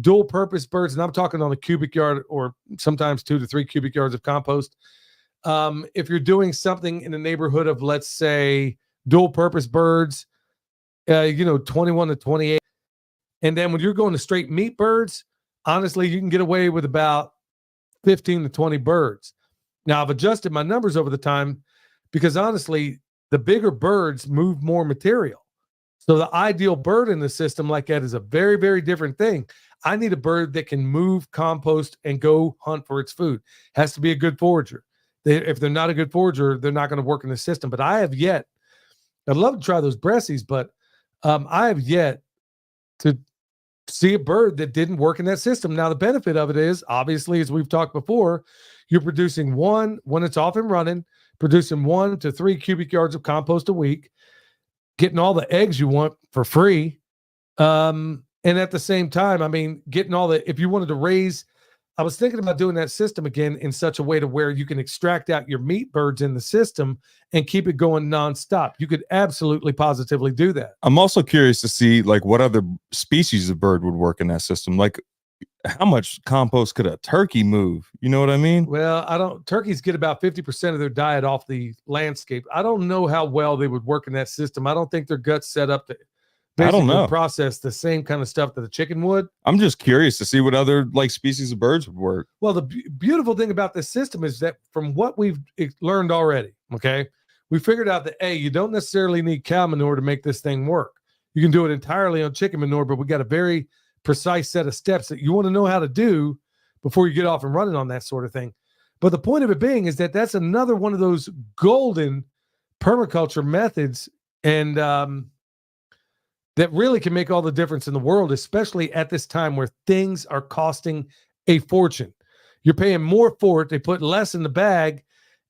dual purpose birds. And I'm talking on a cubic yard or sometimes 2 to 3 cubic yards of compost. If you're doing something in the neighborhood of, let's say, dual purpose birds, 21 to 28. And then when you're going to straight meat birds, honestly, you can get away with about 15 to 20 birds. Now, I've adjusted my numbers over the time because honestly, the bigger birds move more material. So the ideal bird in the system like that is a very, very different thing. I need a bird that can move, compost, and go hunt for its food. Has to be a good forager. If they're not a good forager, they're not going to work in the system. But I'd love to try those Bressies, but I have yet to see a bird that didn't work in that system. Now, the benefit of it is, obviously, as we've talked before, you're producing when it's off and running, producing 1 to 3 cubic yards of compost a week, getting all the eggs you want for free. And at the same time, I mean, getting if you wanted to raise, I was thinking about doing that system again in such a way to where you can extract out your meat birds in the system and keep it going nonstop. You could absolutely positively do that. I'm also curious to see like what other species of bird would work in that system. Like how much compost could a turkey move? You know what I mean? Well, turkeys get about 50% of their diet off the landscape. I don't know how well they would work in that system. I don't think their guts set up to I don't know. process the same kind of stuff that a chicken would. I'm just curious to see what other like species of birds would work. Well, the beautiful thing about this system is that from what we've learned already, okay, we figured out that you don't necessarily need cow manure to make this thing work. You can do it entirely on chicken manure, but we got a very precise set of steps that you want to know how to do before you get off and running on that sort of thing. But the point of it being is that that's another one of those golden permaculture methods, and that really can make all the difference in the world, especially at this time where things are costing a fortune. You're paying more for it. They put less in the bag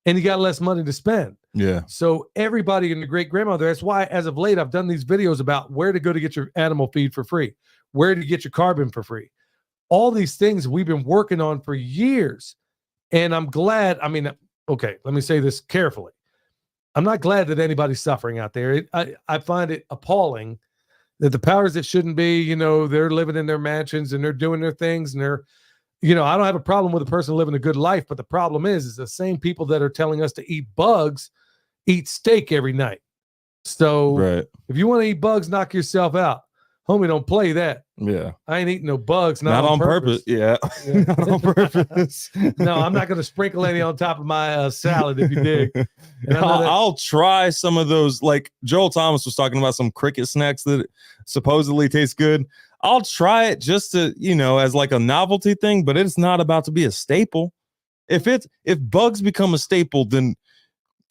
and you got less money to spend. Yeah. So everybody and the great grandmother, that's why as of late, I've done these videos about where to go to get your animal feed for free, where to get your carbon for free. All these things we've been working on for years. And I'm glad, okay, let me say this carefully. I'm not glad that anybody's suffering out there. I find it appalling that the powers that shouldn't be, they're living in their mansions and they're doing their things and they're, I don't have a problem with a person living a good life, but the problem is the same people that are telling us to eat bugs eat steak every night. So if you want to eat bugs, knock yourself out. Homie, don't play that. Yeah. I ain't eating no bugs. Not on purpose. Yeah. Not on purpose. No, I'm not going to sprinkle any on top of my salad if you dig. I'll try some of those. Like Joel Thomas was talking about some cricket snacks that supposedly taste good. I'll try it just to, as like a novelty thing, but it's not about to be a staple. If bugs become a staple, then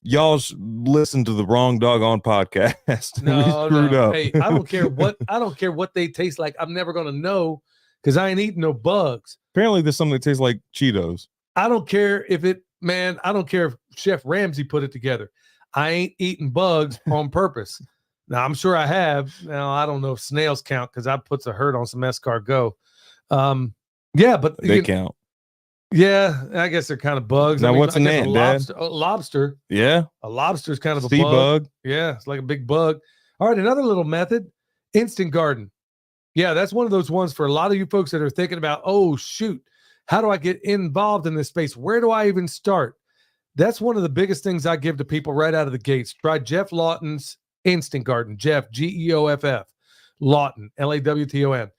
y'all listen to the wrong doggone podcast. No. Hey, I don't care what they taste like. I'm never gonna know because I ain't eating no bugs. Apparently, there's something that tastes like Cheetos. I don't care if I don't care if Chef Ramsay put it together. I ain't eating bugs on purpose. Now I'm sure I have. Now I don't know if snails count because I put the hurt on some escargot. Yeah, but they count. Yeah, I guess they're kind of bugs. Now, what's an ant, Dad? A lobster. Yeah. A lobster is kind of a sea bug. Yeah, it's like a big bug. All right, another little method, instant garden. Yeah, that's one of those ones for a lot of you folks that are thinking about, oh, shoot, how do I get involved in this space? Where do I even start? That's one of the biggest things I give to people right out of the gates. Try Jeff Lawton's Instant Garden. Jeff, Geoff, Lawton, Lawton.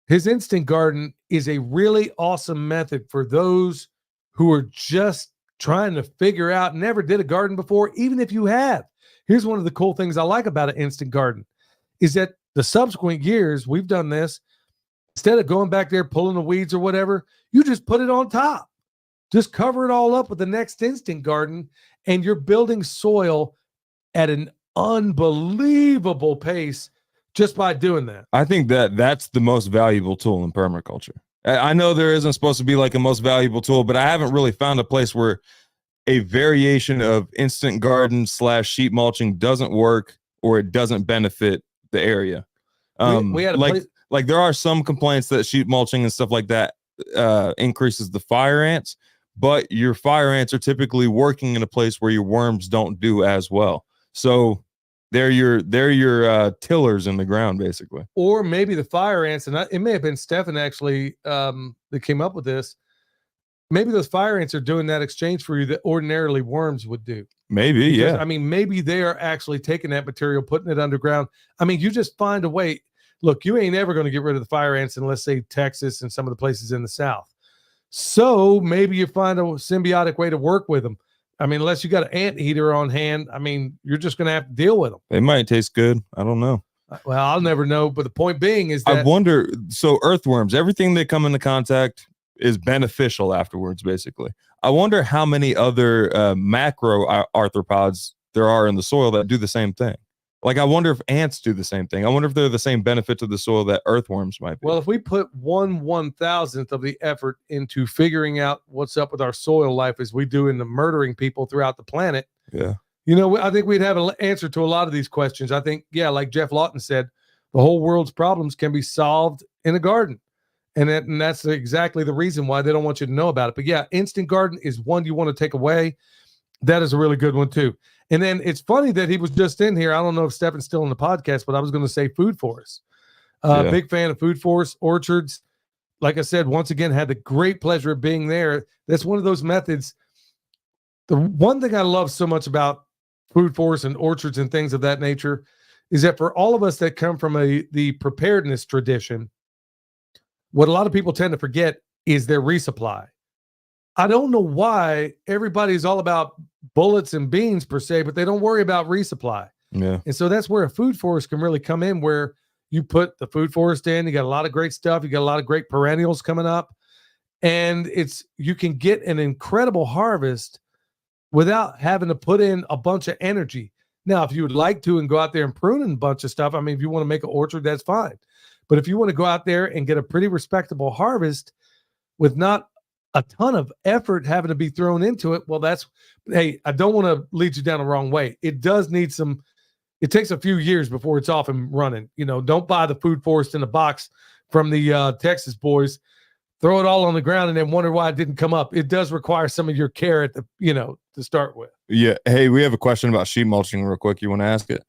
His Instant Garden is a really awesome method for those who are just trying to figure out, never did a garden before, even if you have. Here's one of the cool things I like about an Instant Garden is that the subsequent years we've done this, instead of going back there pulling the weeds or whatever, you just put it on top. Just cover it all up with the next Instant Garden, and you're building soil at an unbelievable pace just by doing that. I think that's the most valuable tool in permaculture. I know there isn't supposed to be like a most valuable tool, but I haven't really found a place where a variation of instant garden / sheet mulching doesn't work or it doesn't benefit the area. We had like there are some complaints that sheet mulching and stuff like that increases the fire ants, but your fire ants are typically working in a place where your worms don't do as well. So they're your tillers in the ground, basically. Or maybe the fire ants, and it may have been Stefan actually that came up with this. Maybe those fire ants are doing that exchange for you that ordinarily worms would do. Maybe, because, yeah. I mean, maybe they are actually taking that material, putting it underground. I mean, you just find a way. Look, you ain't ever going to get rid of the fire ants in, let's say, Texas and some of the places in the South. So maybe you find a symbiotic way to work with them. I mean, unless you got an ant eater on hand, I mean, you're just going to have to deal with them. They might taste good. I don't know. Well, I'll never know. But the point being is that I wonder. So earthworms, everything they come into contact is beneficial afterwards, basically. I wonder how many other macro arthropods there are in the soil that do the same thing. Like, I wonder if ants do the same thing. I wonder if they're the same benefit to the soil that earthworms might be. Well, if we put 1/1000th of the effort into figuring out what's up with our soil life as we do in the murdering people throughout the planet, yeah, I think we'd have an answer to a lot of these questions. I think, yeah, like Jeff Lawton said, the whole world's problems can be solved in a garden. And that's exactly the reason why they don't want you to know about it. But yeah, Instant Garden is one you want to take away. That is a really good one too. And then it's funny that he was just in here. I don't know if Stefan's still in the podcast, but I was going to say Food Forest. Big fan of Food Forest, Orchards. like I said, once again, had the great pleasure of being there. That's one of those methods. The one thing I love so much about food forests and orchards and things of that nature is that for all of us that come from the preparedness tradition, what a lot of people tend to forget is their resupply. I don't know why everybody's all about bullets and beans per se, but they don't worry about resupply. Yeah. And so that's where a food forest can really come in, where you put the food forest in, you got a lot of great stuff, you got a lot of great perennials coming up, and you can get an incredible harvest without having to put in a bunch of energy. Now, if you would like to and go out there and prune a bunch of stuff, I mean, if you want to make an orchard, that's fine. But if you want to go out there and get a pretty respectable harvest with not a ton of effort having to be thrown into it, well, hey, I don't want to lead you down the wrong way. It does need it takes a few years before it's off and running. Don't buy the food forest in a box from the Texas boys, throw it all on the ground and then wonder why it didn't come up. It does require some of your care to start with. Yeah. Hey, we have a question about sheep mulching real quick. You want to ask it?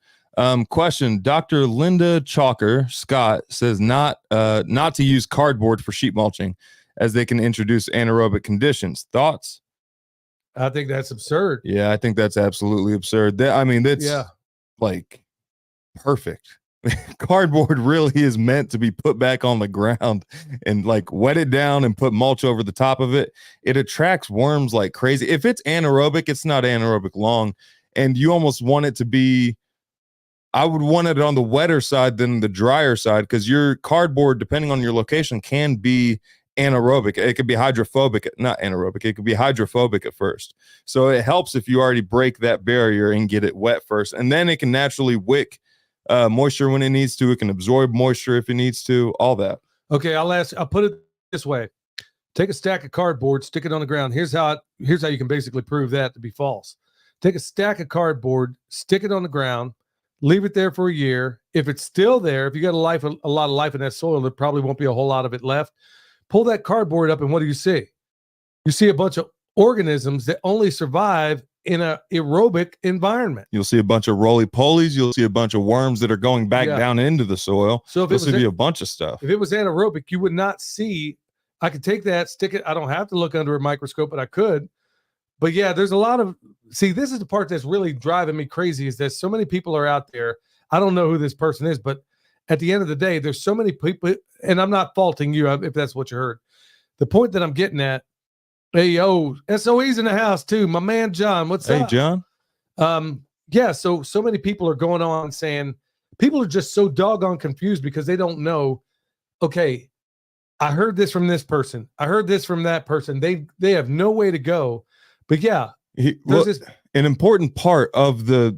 Question. Dr. Linda Chalker Scott says not to use cardboard for sheep mulching, as they can introduce anaerobic conditions. Thoughts? I think that's absurd. Yeah, I think that's absolutely absurd. That's like perfect. Cardboard really is meant to be put back on the ground and like wet it down and put mulch over the top of it. It attracts worms like crazy. If it's anaerobic, it's not anaerobic long, and you almost want it to be, I would want it on the wetter side than the drier side, because your cardboard, depending on your location, can be anaerobic. It could be hydrophobic, not anaerobic. It could be hydrophobic at first. So it helps if you already break that barrier and get it wet first, and then it can naturally wick moisture when it needs to. It can absorb moisture if it needs to, all that. Okay, I'll put it this way. Take a stack of cardboard, stick it on the ground. Here's how you can basically prove that to be false. Take a stack of cardboard, stick it on the ground, leave it there for a year. If it's still there, if you got a lot of life in that soil, there probably won't be a whole lot of it left. Pull that cardboard up, and what do you see? You see a bunch of organisms that only survive in an aerobic environment. You'll see a bunch of roly-polies. You'll see a bunch of worms that are going back down into the soil. So if you'll see a bunch of stuff. If it was anaerobic, you would not see. I could take that, stick it. I don't have to look under a microscope, but I could. But yeah, there's a lot of, this is the part that's really driving me crazy, is that so many people are out there. I don't know who this person is, but at the end of the day, there's so many people, and I'm not faulting you if that's what you heard. The point that I'm getting at, hey, yo, SOE's in the house too. My man, John, what's up? Hey, John. Yeah, so many people are going on saying, people are just so doggone confused because they don't know, okay, I heard this from this person. I heard this from that person. They have no way to go. But yeah, an important part of the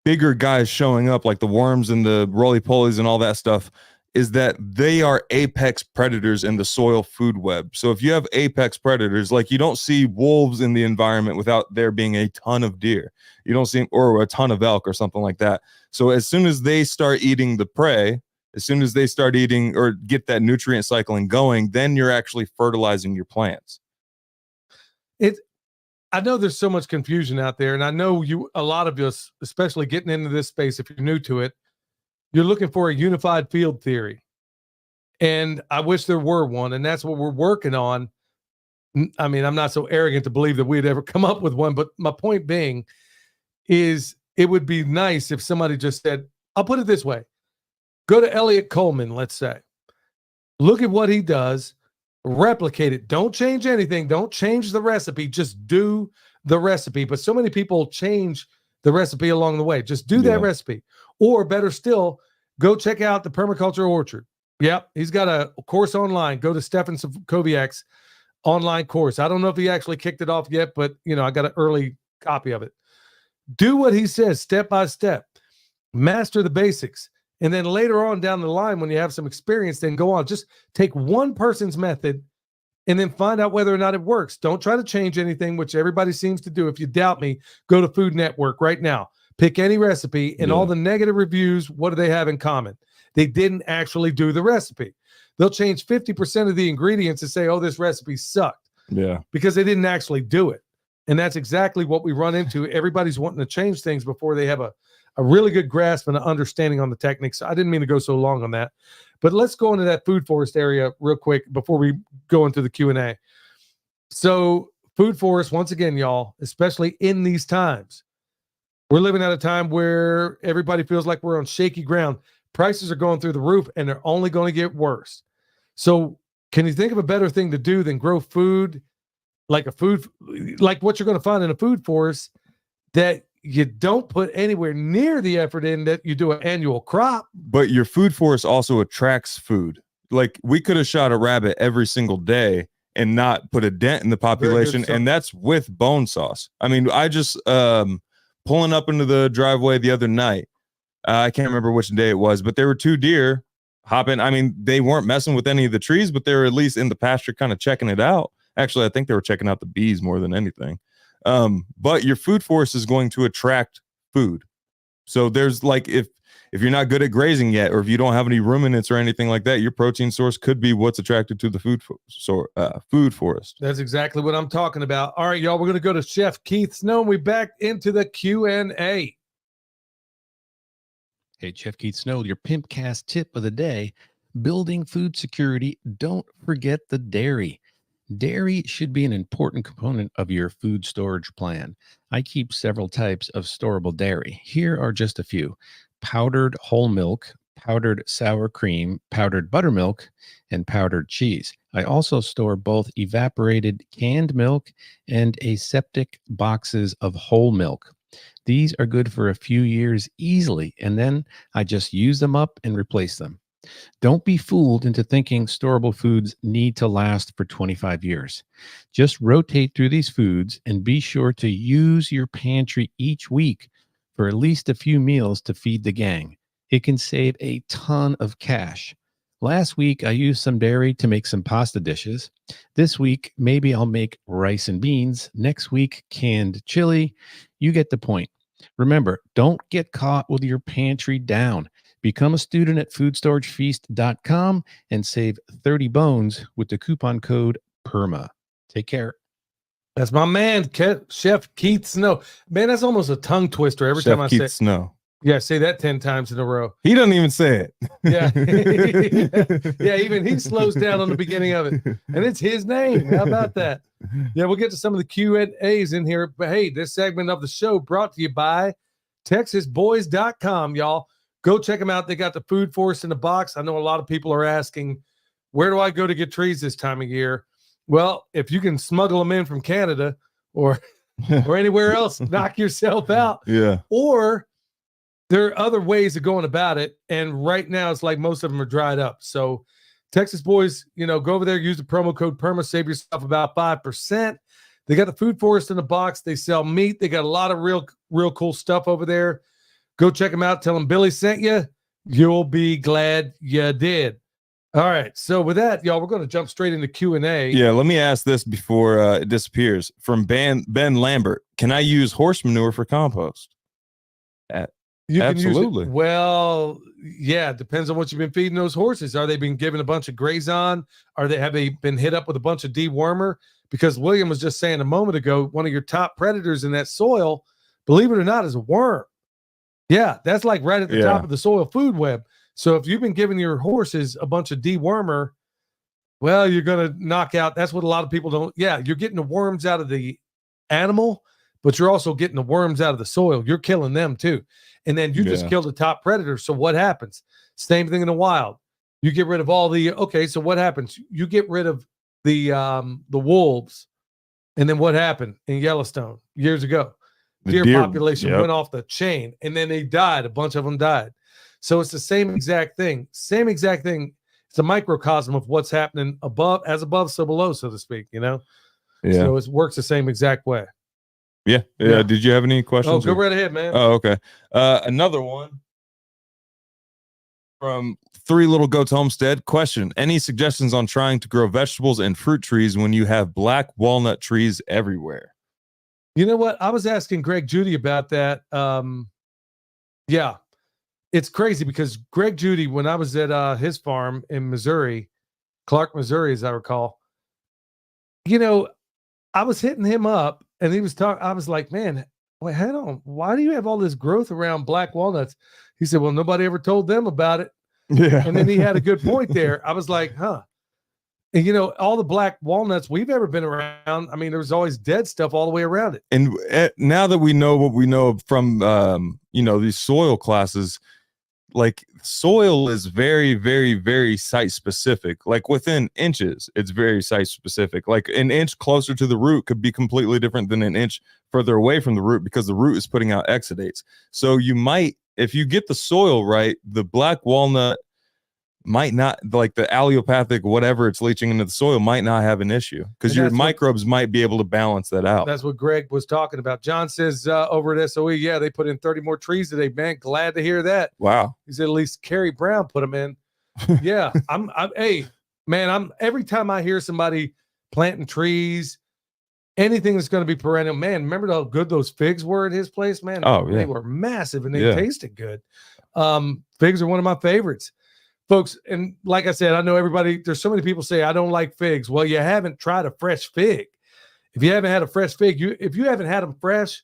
bigger guys showing up, like the worms and the roly-polies and all that stuff, is that they are apex predators in the soil food web. So if you have apex predators, like you don't see wolves in the environment without there being a ton of deer. You don't see, or a ton of elk or something like that. So as soon as they start eating the prey, as soon as they start eating or get that nutrient cycling going, then you're actually fertilizing your plants. I know there's so much confusion out there, and I know a lot of us, especially getting into this space, if you're new to it, you're looking for a unified field theory. And I wish there were one, and that's what we're working on. I mean, I'm not so arrogant to believe that we'd ever come up with one, but my point being is it would be nice if somebody just said, I'll put it this way. Go to Elliot Coleman, let's say. Look at what he does. Replicate it. Don't change anything. Don't change the recipe. Just do the recipe. But so many people change the recipe along the way. Just do that recipe. Or better still, go check out the Permaculture Orchard. Yep, he's got a course online. Go to Stefan Sokoviak's online course. I don't know if he actually kicked it off yet, but I got an early copy of it. Do what he says step by step. Master the basics. And then later on down the line, when you have some experience, then go on. Just take one person's method and then find out whether or not it works. Don't try to change anything, which everybody seems to do. If you doubt me, go to Food Network right now. Pick any recipe, and all the negative reviews, what do they have in common? They didn't actually do the recipe. They'll change 50% of the ingredients and say, oh, this recipe sucked. Yeah. Because they didn't actually do it. And that's exactly what we run into. Everybody's wanting to change things before they have a really good grasp and an understanding on the techniques. I didn't mean to go so long on that. But let's go into that food forest area real quick before we go into the Q&A. So food forest, once again, y'all, especially in these times, we're living at a time where everybody feels like we're on shaky ground. Prices are going through the roof, and they're only going to get worse. So can you think of a better thing to do than grow food, like what you're going to find in a food forest that you don't put anywhere near the effort in that you do an annual crop? But your food forest also attracts food. Like, we could have shot a rabbit every single day and not put a dent in the population, and that's with bone sauce. I mean, I just pulling up into the driveway the other night. I can't remember which day it was, but there were 2 deer hopping. I mean, they weren't messing with any of the trees, but they were at least in the pasture kind of checking it out. Actually, I think they were checking out the bees more than anything. But your food forest is going to attract food. So there's like, if you're not good at grazing yet, or if you don't have any ruminants or anything like that, your protein source could be what's attracted to the food forest. That's exactly what I'm talking about. All right, y'all, we're going to go to Chef Keith Snow, and we back into the Q&A. Hey, Chef Keith Snow, your Pimpcast tip of the day: building food security. Don't forget the dairy. Dairy should be an important component of your food storage plan. I keep several types of storable dairy. Here are just a few: powdered whole milk, powdered sour cream, powdered buttermilk, and powdered cheese. I also store both evaporated canned milk and aseptic boxes of whole milk. These are good for a few years easily, and then I just use them up and replace them. Don't be fooled into thinking storable foods need to last for 25 years. Just rotate through these foods and be sure to use your pantry each week for at least a few meals to feed the gang. It can save a ton of cash. Last week, I used some dairy to make some pasta dishes. This week, maybe I'll make rice and beans. Next week, canned chili. You get the point. Remember, don't get caught with your pantry down. Become a student at foodstoragefeast.com and save 30 bones with the coupon code PERMA. Take care. That's my man, Chef Keith Snow. Man, that's almost a tongue twister every time I say Snow. Yeah, say that 10 times in a row. He doesn't even say it. Yeah. Yeah, even he slows down on the beginning of it. And it's his name. How about that? Yeah, we'll get to some of the Q&As in here. But hey, this segment of the show brought to you by TexasBoys.com, y'all. Go check them out. They got the food forest in the box. I know a lot of people are asking, where do I go to get trees this time of year? Well, if you can smuggle them in from Canada or anywhere else, knock yourself out. Yeah. Or there are other ways of going about it. And right now, it's like most of them are dried up. So Texas Boys, go over there, use the promo code PERMA, save yourself about 5%. They got the food forest in the box. They sell meat. They got a lot of real cool stuff over there. Go check them out. Tell them Billy sent you. You'll be glad you did. All right. So with that, y'all, we're going to jump straight into Q&A. Yeah, let me ask this before it disappears. From Ben Lambert, can I use horse manure for compost? You can Absolutely. use it. Well, yeah, it depends on what you've been feeding those horses. Are they being given a bunch of Grazon? Have they been hit up with a bunch of dewormer? Because William was just saying a moment ago, one of your top predators in that soil, believe it or not, is a worm. Yeah, that's like right at the top of the soil food web. So if you've been giving your horses a bunch of dewormer, well, you're going to knock out. That's what a lot of people don't. Yeah, you're getting the worms out of the animal, but you're also getting the worms out of the soil. You're killing them too. And then you just killed the top predator. So what happens? Same thing in the wild. You get rid of all so what happens? You get rid of the wolves. And then what happened in Yellowstone years ago? Deer population went off the chain, and then they died. A bunch of them died. So it's the same exact thing. It's a microcosm of what's happening above, so below, so to speak, Yeah. So it works the same exact way. Yeah. Did you have any questions? Oh, go right ahead, man. Oh, okay. Another one from Three Little Goats Homestead. Question: any suggestions on trying to grow vegetables and fruit trees when you have black walnut trees everywhere? You know what? I was asking Greg Judy about that. Yeah, it's crazy because Greg Judy, when I was at his farm in Missouri, Clark, Missouri, as I recall, I was hitting him up and he was talking. I was like, man, wait, hang on. Why do you have all this growth around black walnuts? He said, well, nobody ever told them about it. Yeah. And then he had a good point there. I was like, huh. And all the black walnuts we've ever been around, I mean, there's always dead stuff all the way around it. And now that we know what we know from, these soil classes, like soil is very, very, very site specific. Like within inches, it's very site specific. Like an inch closer to the root could be completely different than an inch further away from the root, because the root is putting out exudates. So you might, if you get the soil right, the black walnut might not, like the allelopathic, whatever it's leaching into the soil, might not have an issue, because your microbes might be able to balance that out. That's what Greg was talking about. John says over at SOE, yeah, they put in 30 more trees today, man. Glad to hear that. Wow. He said at least Kerry Brown put them in. Yeah. Hey, man, every time I hear somebody planting trees, anything that's going to be perennial, man, remember how good those figs were at his place, man? Oh, yeah. They were massive and they tasted good. Figs are one of my favorites. Folks, and like I said, I know there's so many people say, I don't like figs. Well, you haven't tried a fresh fig. If you haven't had a fresh fig, if you haven't had them fresh,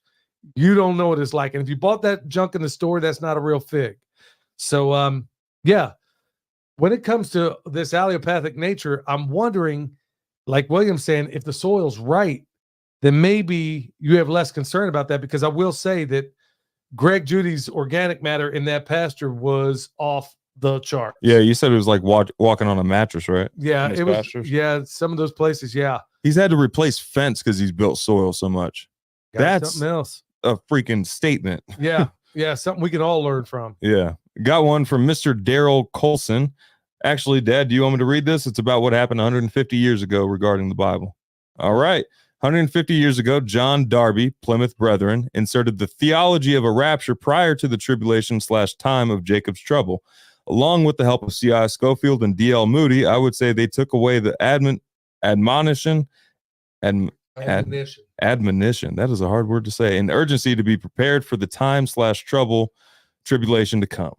you don't know what it's like. And if you bought that junk in the store, that's not a real fig. So, yeah, when it comes to this allelopathic nature, I'm wondering, like William's saying, if the soil's right, then maybe you have less concern about that, because I will say that Greg Judy's organic matter in that pasture was off the chart. Yeah, you said it was like walking on a mattress, right? Yeah, it was. Pastures. Yeah, some of those places. Yeah, he's had to replace fence because he's built soil so much. That's something else. A freaking statement. Yeah, something we can all learn from. Yeah, got one from Mr. Daryl Colson. Actually, Dad, do you want me to read this? It's about what happened 150 years ago regarding the Bible. All right. 150 years ago, John Darby, Plymouth Brethren, inserted the theology of a rapture prior to the tribulation/time of Jacob's trouble. Along with the help of C.I. Schofield and D.L. Moody, I would say they took away the admonition. Admonition. That is a hard word to say. And urgency to be prepared for the tribulation to come.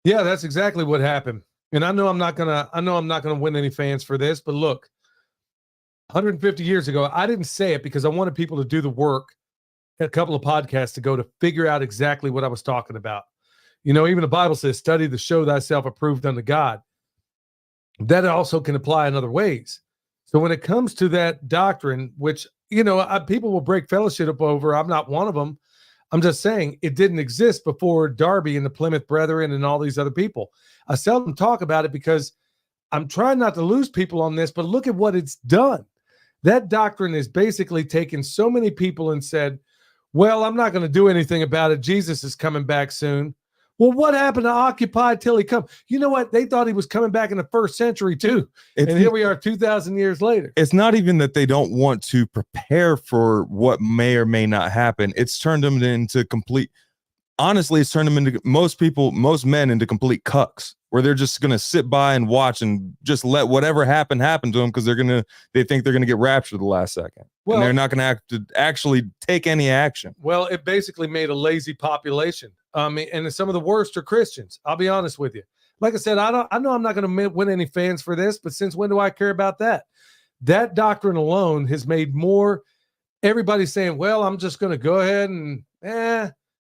Yeah, that's exactly what happened. And I know I'm not gonna win any fans for this, but look, 150 years ago, I didn't say it because I wanted people to do the work, a couple of podcasts ago, to figure out exactly what I was talking about. Even the Bible says, study to show thyself approved unto God. That also can apply in other ways. So when it comes to that doctrine, which, people will break fellowship over, I'm not one of them. I'm just saying it didn't exist before Darby and the Plymouth Brethren and all these other people. I seldom talk about it because I'm trying not to lose people on this, but look at what it's done. That doctrine is basically taken so many people and said, well, I'm not going to do anything about it. Jesus is coming back soon. Well, what happened to occupy till he come? You know what? They thought he was coming back in the first century too. And here we are 2,000 years later. It's not even that they don't want to prepare for what may or may not happen. It's turned them into it's turned them into most men into complete cucks, where they're just going to sit by and watch and just let whatever happen to them, because they think they're going to get raptured the last second. Well, and they're not going to have to actually take any action. Well, it basically made a lazy population. And some of the worst are Christians. I'll be honest with you. Like I said, I know I'm not going to win any fans for this, but since when do I care about that? That doctrine alone has made more. Everybody's saying, well, I'm just going to go ahead and,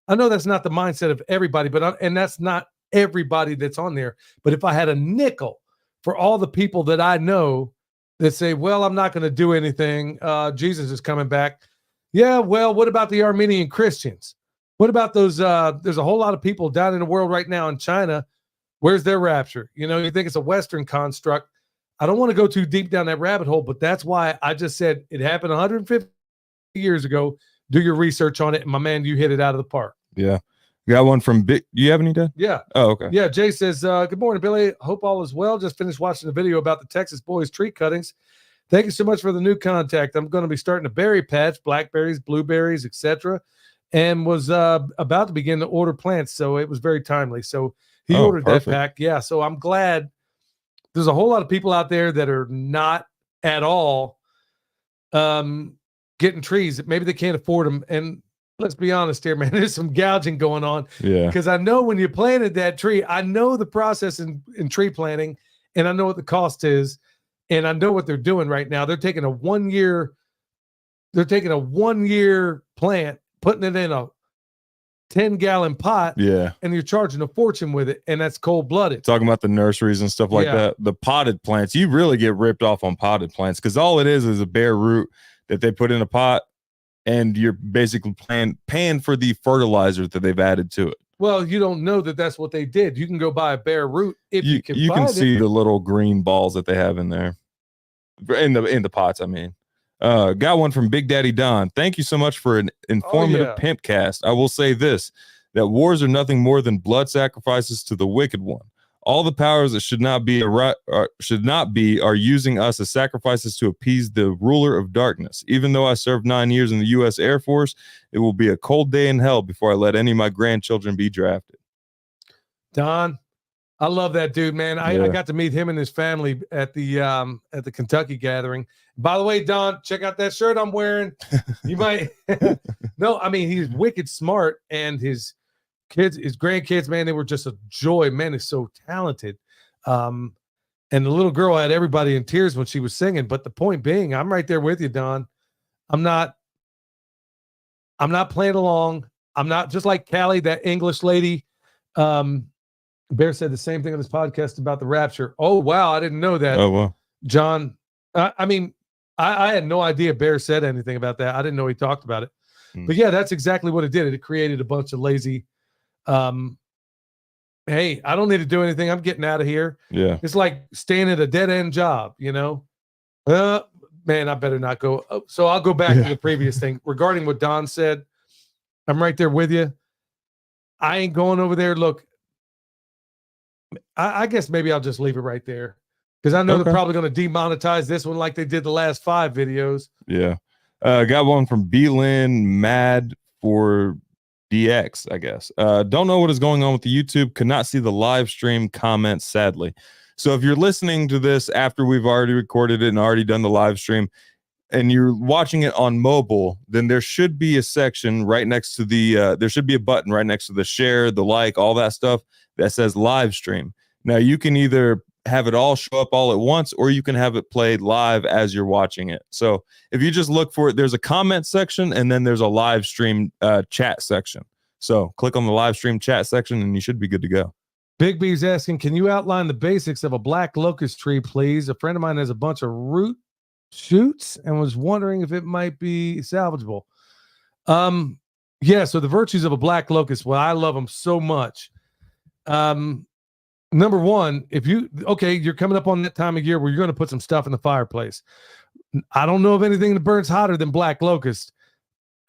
I know that's not the mindset of everybody, and that's not everybody that's on there. But if I had a nickel for all the people that I know that say, well, I'm not going to do anything, Jesus is coming back. Yeah, well, what about the Armenian Christians? What about those? There's a whole lot of people down in the world right now in China. Where's their rapture? You think it's a Western construct. I don't want to go too deep down that rabbit hole, but that's why I just said it happened 150 years ago. Do your research on it. And my man, you hit it out of the park. Yeah. Got one from Big. Do you have any, Dad? Yeah. Oh, okay. Yeah. Jay says, good morning, Billy. Hope all is well. Just finished watching the video about the Texas boys tree cuttings. Thank you so much for the new contact. I'm going to be starting a berry patch, blackberries, blueberries, etc., and was about to begin to order plants. So it was very timely. So he ordered perfect. That pack. Yeah. So I'm glad. There's a whole lot of people out there that are not at all getting trees. Maybe they can't afford them. And let's be honest here, man, there's some gouging going on. Yeah. Because I know when you planted that tree, I know the process in tree planting, and I know what the cost is, and I know what they're doing right now. They're taking a 1 year plant, putting it in a 10-gallon pot, Yeah. and you're charging a fortune with it, and that's cold-blooded. Talking about the nurseries and stuff like that. The potted plants, you really get ripped off on potted plants because all it is a bare root that they put in a pot, and you're basically paying for the fertilizer that they've added to it. Well, you don't know that that's what they did. You can go buy a bare root if you can. You can see the little green balls that they have in there, in the pots. I mean, got one from Big Daddy Don. Thank you so much for an informative pimp cast. I will say this: that wars are nothing more than blood sacrifices to the wicked one. All the powers that should not be are using us as sacrifices to appease the ruler of darkness. Even though I served 9 years in the U.S. Air Force, it will be a cold day in hell before I let any of my grandchildren be drafted. Don, I love that dude, man. I got to meet him and his family at the Kentucky gathering. By the way, Don, check out that shirt I'm wearing. You might no, I mean, he's wicked smart, and his grandkids, man, they were just a joy. Man, he's so talented. And the little girl had everybody in tears when she was singing. But the point being, I'm right there with you, Don. I'm not playing along. I'm not just like Callie, that English lady. Bear said the same thing on this podcast about the rapture. Oh, wow. I didn't know that. Oh, well. John, I mean, I had no idea Bear said anything about that. I didn't know he talked about it. But yeah, that's exactly what it did. It created a bunch of lazy, hey, I don't need to do anything. I'm getting out of here. Yeah. It's like staying at a dead end job, you know? Man, I better not go. So I'll go back to the previous thing regarding what Don said. I'm right there with you. I ain't going over there. Look, I guess maybe I'll just leave it right there because I know they're probably going to demonetize this one like they did the last 5 videos. Yeah. Got one from B-Lin Mad for DX, I guess. Don't know what is going on with the YouTube. Could not see the live stream comments, sadly. So if you're listening to this after we've already recorded it and already done the live stream, and you're watching it on mobile, then there should be a section right next to the, there should be a button right next to the share, the like, all that stuff that says live stream. Now you can either have it all show up all at once, or you can have it played live as you're watching it. So if you just look for it, there's a comment section and then there's a live stream chat section. So click on the live stream chat section and you should be good to go. Big B's asking, can you outline the basics of a black locust tree, please? A friend of mine has a bunch of root shoots and was wondering if it might be salvageable. Yeah, so the virtues of a black locust, well, I love them so much. Number one, if you're coming up on that time of year where you're going to put some stuff in the fireplace. I don't know of anything that burns hotter than black locust.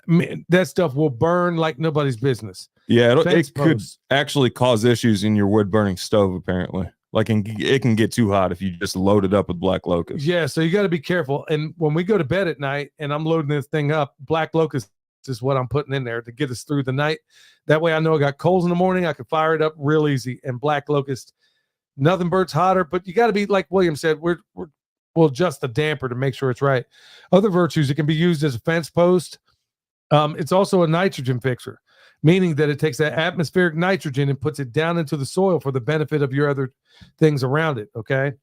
Man, that stuff will burn like nobody's business. Yeah, it could actually cause issues in your wood burning stove, apparently. Like it can get too hot if you just load it up with black locust. Yeah, so you got to be careful. And when we go to bed at night and I'm loading this thing up, black locust is what I'm putting in there to get us through the night. That way I know I got coals in the morning. I can fire it up real easy. And black locust, nothing burns hotter, but you got to be, like William said, we'll adjust the damper to make sure it's right. Other virtues, it can be used as a fence post. It's also a nitrogen fixer, meaning that it takes that atmospheric nitrogen and puts it down into the soil for the benefit of your other things around it. Okay.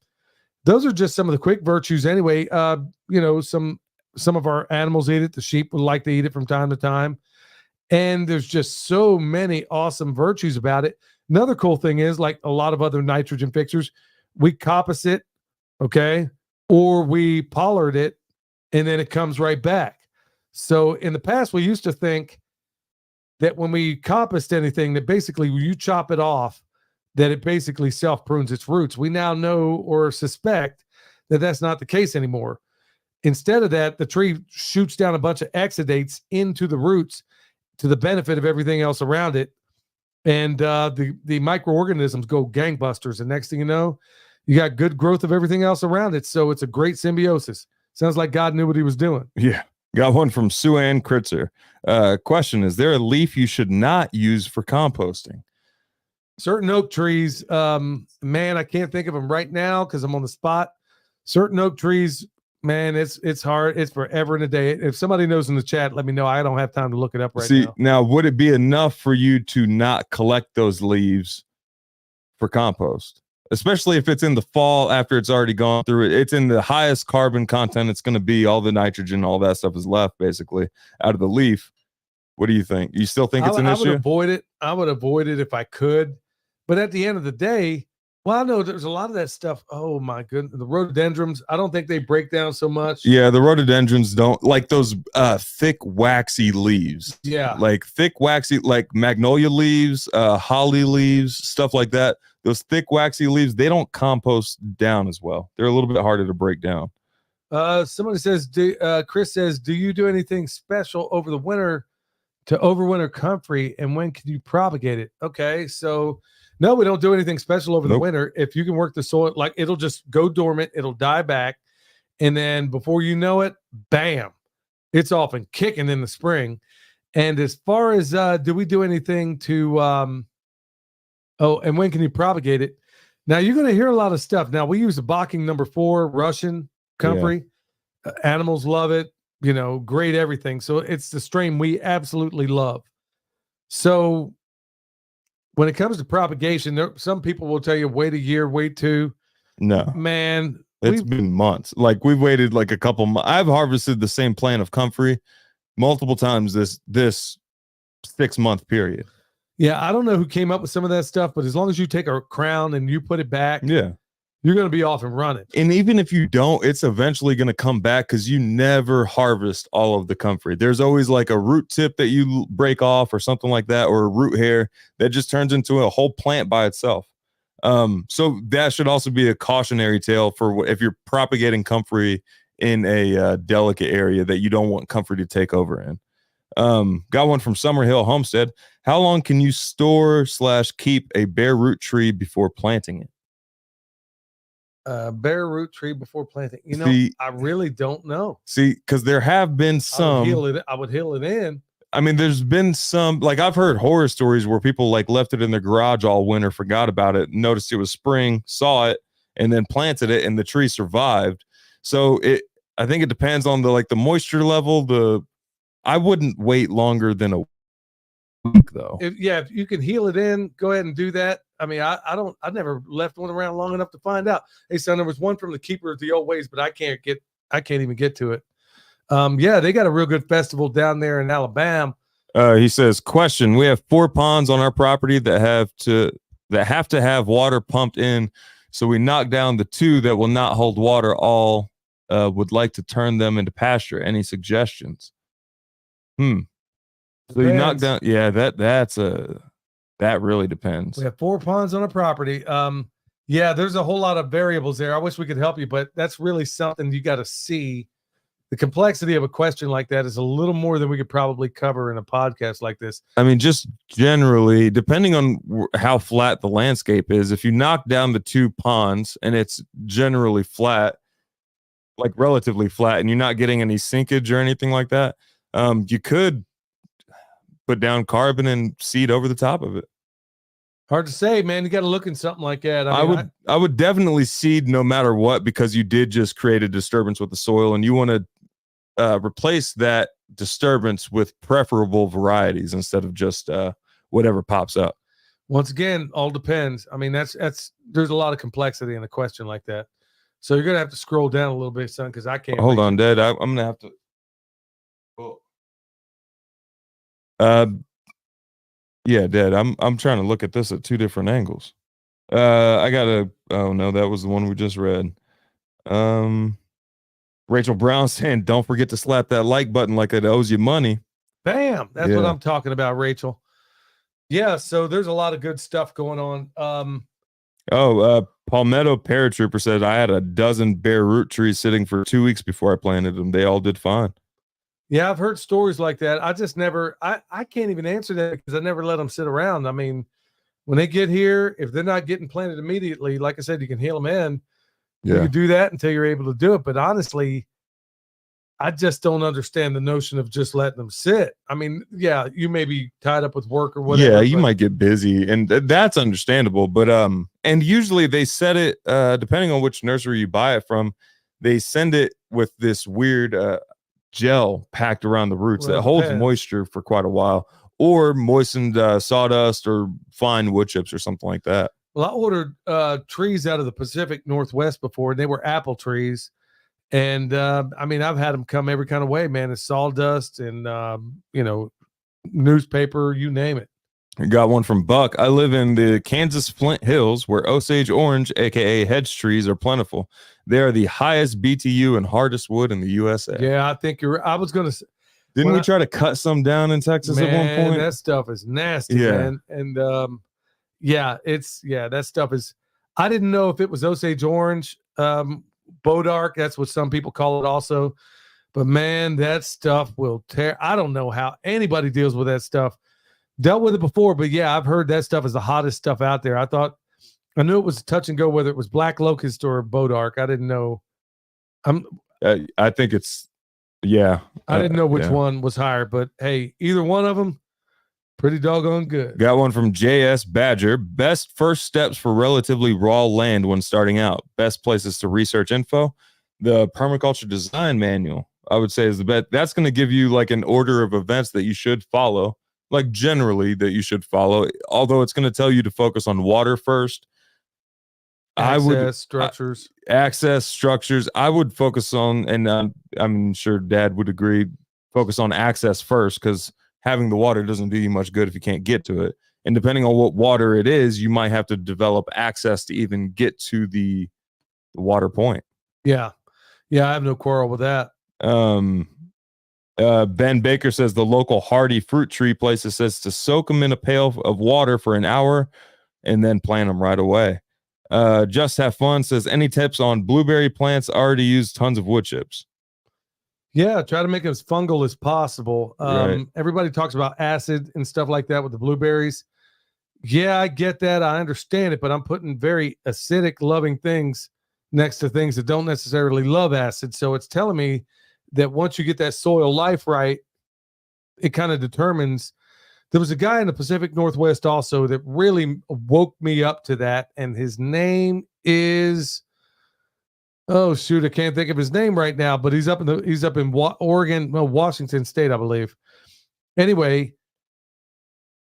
Those are just some of the quick virtues. Anyway, some of our animals eat it. The sheep would like to eat it from time to time. And there's just so many awesome virtues about it. Another cool thing is, like a lot of other nitrogen fixers, we coppice it, okay, or we pollard it, and then it comes right back. So in the past, we used to think that when we coppiced anything, that basically when you chop it off, that it basically self-prunes its roots. We now know or suspect that that's not the case anymore. Instead of that, the tree shoots down a bunch of exudates into the roots to the benefit of everything else around it. And the microorganisms go gangbusters. And next thing you know, you got good growth of everything else around it. So it's a great symbiosis. Sounds like God knew what he was doing. Yeah. Got one from Sue Ann Kritzer. Question, is there a leaf you should not use for composting? Certain oak trees, man, I can't think of them right now because I'm on the spot. Certain oak trees, man, it's hard. It's forever and a day. If somebody knows in the chat, let me know. I don't have time to look it up right now. Now, would it be enough for you to not collect those leaves for compost? Especially if it's in the fall after it's already gone through it. It's in the highest carbon content it's going to be. All the nitrogen, all that stuff is left basically out of the leaf. What do you think? You still think it's an I issue? would avoid it. I would avoid it if I could. But at the end of the day, well, I know there's a lot of that stuff. Oh my goodness. The rhododendrons, I don't think they break down so much. Yeah, the rhododendrons don't like those thick, waxy leaves. Yeah. Like thick, waxy, like magnolia leaves, holly leaves, stuff like that. Those thick, waxy leaves, they don't compost down as well. They're a little bit harder to break down. Somebody says, Chris says, do you do anything special over the winter to overwinter comfrey, and when can you propagate it? Okay, so no, we don't do anything special over the winter. If you can work the soil, like it'll just go dormant, it'll die back, and then before you know it, bam, it's off and kicking in the spring. And as far as do we do anything to and when can you propagate it? Now you're going to hear a lot of stuff. Now we use the Bocking #4 Russian comfrey. Yeah. Animals love it. Great everything. So it's the strain we absolutely love. So when it comes to propagation, some people will tell you wait a year, wait two. No, man, it's been months. Like we've waited like a couple months. I've harvested the same plant of comfrey multiple times this 6-month period. Yeah, I don't know who came up with some of that stuff, but as long as you take a crown and you put it back, yeah, you're going to be off and running. And even if you don't, it's eventually going to come back because you never harvest all of the comfrey. There's always like a root tip that you break off or something like that, or a root hair that just turns into a whole plant by itself. So that should also be a cautionary tale for if you're propagating comfrey in a delicate area that you don't want comfrey to take over in. Got one from Summerhill Homestead. How long can you store / keep a bare root tree before planting it? Bare root tree before planting. I really don't know. See, because there have been some. I would heal it in. I mean, there's been some, like I've heard horror stories where people like left it in their garage all winter, forgot about it, noticed it was spring, saw it, and then planted it, and the tree survived. So I think it depends on the moisture level. I wouldn't wait longer than a week though. If you can heal it in, go ahead and do that. I mean, I never left one around long enough to find out. Hey son, there was one from the Keeper of the Old Ways, but I can't even get to it. They got a real good festival down there in Alabama. He says, question, we have 4 ponds on our property that have to have water pumped in. So we knock down the 2 that will not hold water. All would like to turn them into pasture. Any suggestions? So you knock down, that really depends. We have 4 ponds on a property. There's a whole lot of variables there. I wish we could help you, but that's really something you got to see. The complexity of a question like that is a little more than we could probably cover in a podcast like this. I mean, just generally, depending on how flat the landscape is, if you knock down the 2 ponds and it's generally flat, like relatively flat, and you're not getting any sinkage or anything like that, you could put down carbon and seed over the top of it. Hard to say, man. You got to look in something like that. I would definitely seed no matter what, because you did just create a disturbance with the soil, and you want to replace that disturbance with preferable varieties instead of just whatever pops up. Once again, all depends. I mean, there's a lot of complexity in a question like that. So you're gonna have to scroll down a little bit, son, because I can't. Hold on, Dad. I'm gonna have to. Yeah, Dad. I'm trying to look at this at 2 different angles. I gotta. Oh no, that was the one we just read. Rachel Brown saying, "Don't forget to slap that like button like it owes you money." Bam! That's what I'm talking about, Rachel. Yeah. So there's a lot of good stuff going on. Palmetto Paratrooper said, I had a dozen bare root trees sitting for 2 weeks before I planted them. They all did fine. Yeah, I've heard stories like that. I just never, I can't even answer that because I never let them sit around. I mean, when they get here, if they're not getting planted immediately, like I said, you can heal them in. You can do that until you're able to do it. But honestly, I just don't understand the notion of just letting them sit. I mean, yeah, you may be tied up with work or whatever. Yeah, you might get busy, and that's understandable. But and usually they set it, depending on which nursery you buy it from, they send it with this weird gel packed around the roots that holds moisture for quite a while, or moistened sawdust or fine wood chips or something like that. Well, I ordered trees out of the Pacific Northwest before, and they were apple trees. And I mean, I've had them come every kind of way, man. It's sawdust and newspaper, you name it. I got one from Buck. I live in the Kansas Flint Hills where Osage orange, aka hedge trees, are plentiful. They are the highest BTU and hardest wood in the USA. Yeah, I think you're. I was gonna. Didn't we try to cut some down in Texas at one point? That stuff is nasty, man. And that stuff is. I didn't know if it was Osage orange, Bodark. That's what some people call it, also. But man, that stuff will tear. I don't know how anybody deals with that stuff. Dealt with it before, but yeah, I've heard that stuff is the hottest stuff out there. I knew it was touch and go whether it was black locust or Bodark. I didn't know. I think it's, yeah. I didn't know which one was higher, but hey, either one of them, pretty doggone good. Got one from JS Badger. Best first steps for relatively raw land when starting out. Best places to research info. The Permaculture Design Manual, I would say, is the best. That's going to give you like an order of events that you should follow. Like generally that you should follow, although it's going to tell you to focus on water first. Access structures. I would focus on, and I'm sure Dad would agree, focus on access first, because having the water doesn't do you much good if you can't get to it. And depending on what water it is, you might have to develop access to even get to the water point. Yeah. Yeah, I have no quarrel with that. Ben Baker says the local hardy fruit tree places says to soak them in a pail of water for an hour and then plant them right away. Just Have Fun says any tips on blueberry plants? Already used tons of wood chips. Yeah, try to make it as fungal as possible. Right. Everybody talks about acid and stuff like that with the blueberries. Yeah, I get that. I understand it, but I'm putting very acidic loving things next to things that don't necessarily love acid. So it's telling me that once you get that soil life right, it kind of determines. There was a guy in the Pacific Northwest also that really woke me up to that. And his name is, oh shoot, I can't think of his name right now, but he's up in Oregon, well, Washington State, I believe. Anyway,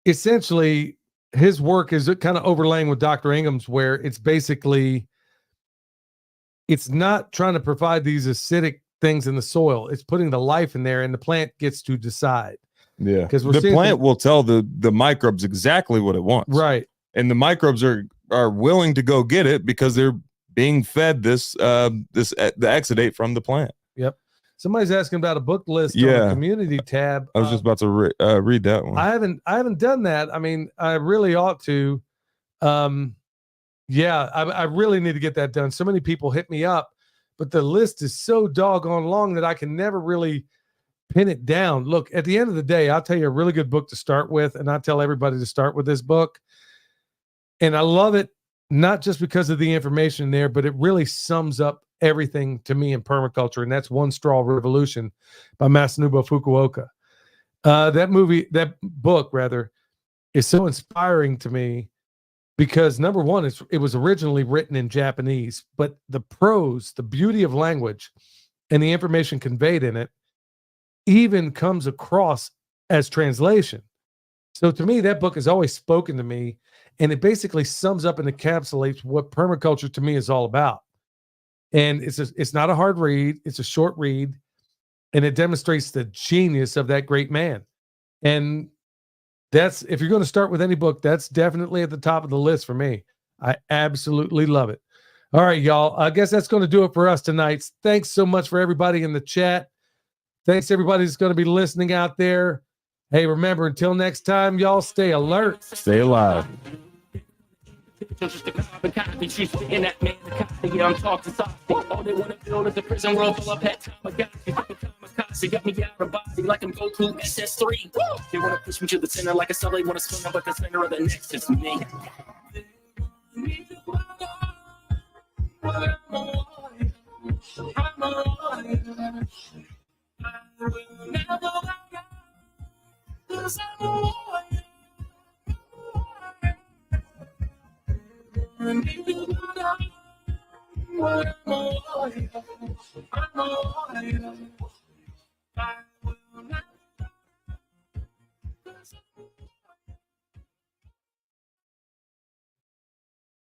essentially his work is kind of overlaying with Dr. Ingham's, where it's basically, it's not trying to provide these acidic things in the soil. It's putting the life in there, and the plant gets to decide. Yeah, because the plant will tell the microbes exactly what it wants. Right, and the microbes are willing to go get it because they're being fed the exudate from the plant. Yep. Somebody's asking about a book list on the community tab. I was just about to read that one. I haven't done that. I mean, I really ought to. Yeah, I really need to get that done. So many people hit me up, but the list is so doggone long that I can never really pin it down. Look, at the end of the day, I'll tell you a really good book to start with, and I tell everybody to start with this book. And I love it, not just because of the information there, but it really sums up everything to me in permaculture, and that's One Straw Revolution by Masanobu Fukuoka. That book is so inspiring to me because, number one, it was originally written in Japanese, but the prose, the beauty of language, and the information conveyed in it even comes across as translation. So to me, that book has always spoken to me, and it basically sums up and encapsulates what permaculture to me is all about. And it's not a hard read. It's a short read, and it demonstrates the genius of that great man. And that's, if you're going to start with any book, that's definitely at the top of the list for me. I absolutely love it. All right, y'all. I guess that's going to do it for us tonight. Thanks so much for everybody in the chat. Thanks everybody that's going to be listening out there. Hey, remember, until next time, y'all, stay alert. Stay alive. Just a carbon copy, she's spitting at me. Yeah, I'm talking soft. All they want to build is a prison world full of pet kamikaze. Got me out of body like I'm Goku SS3. They want to push me to the center like a cell. They want to swing up, but the center of the next is me. I'm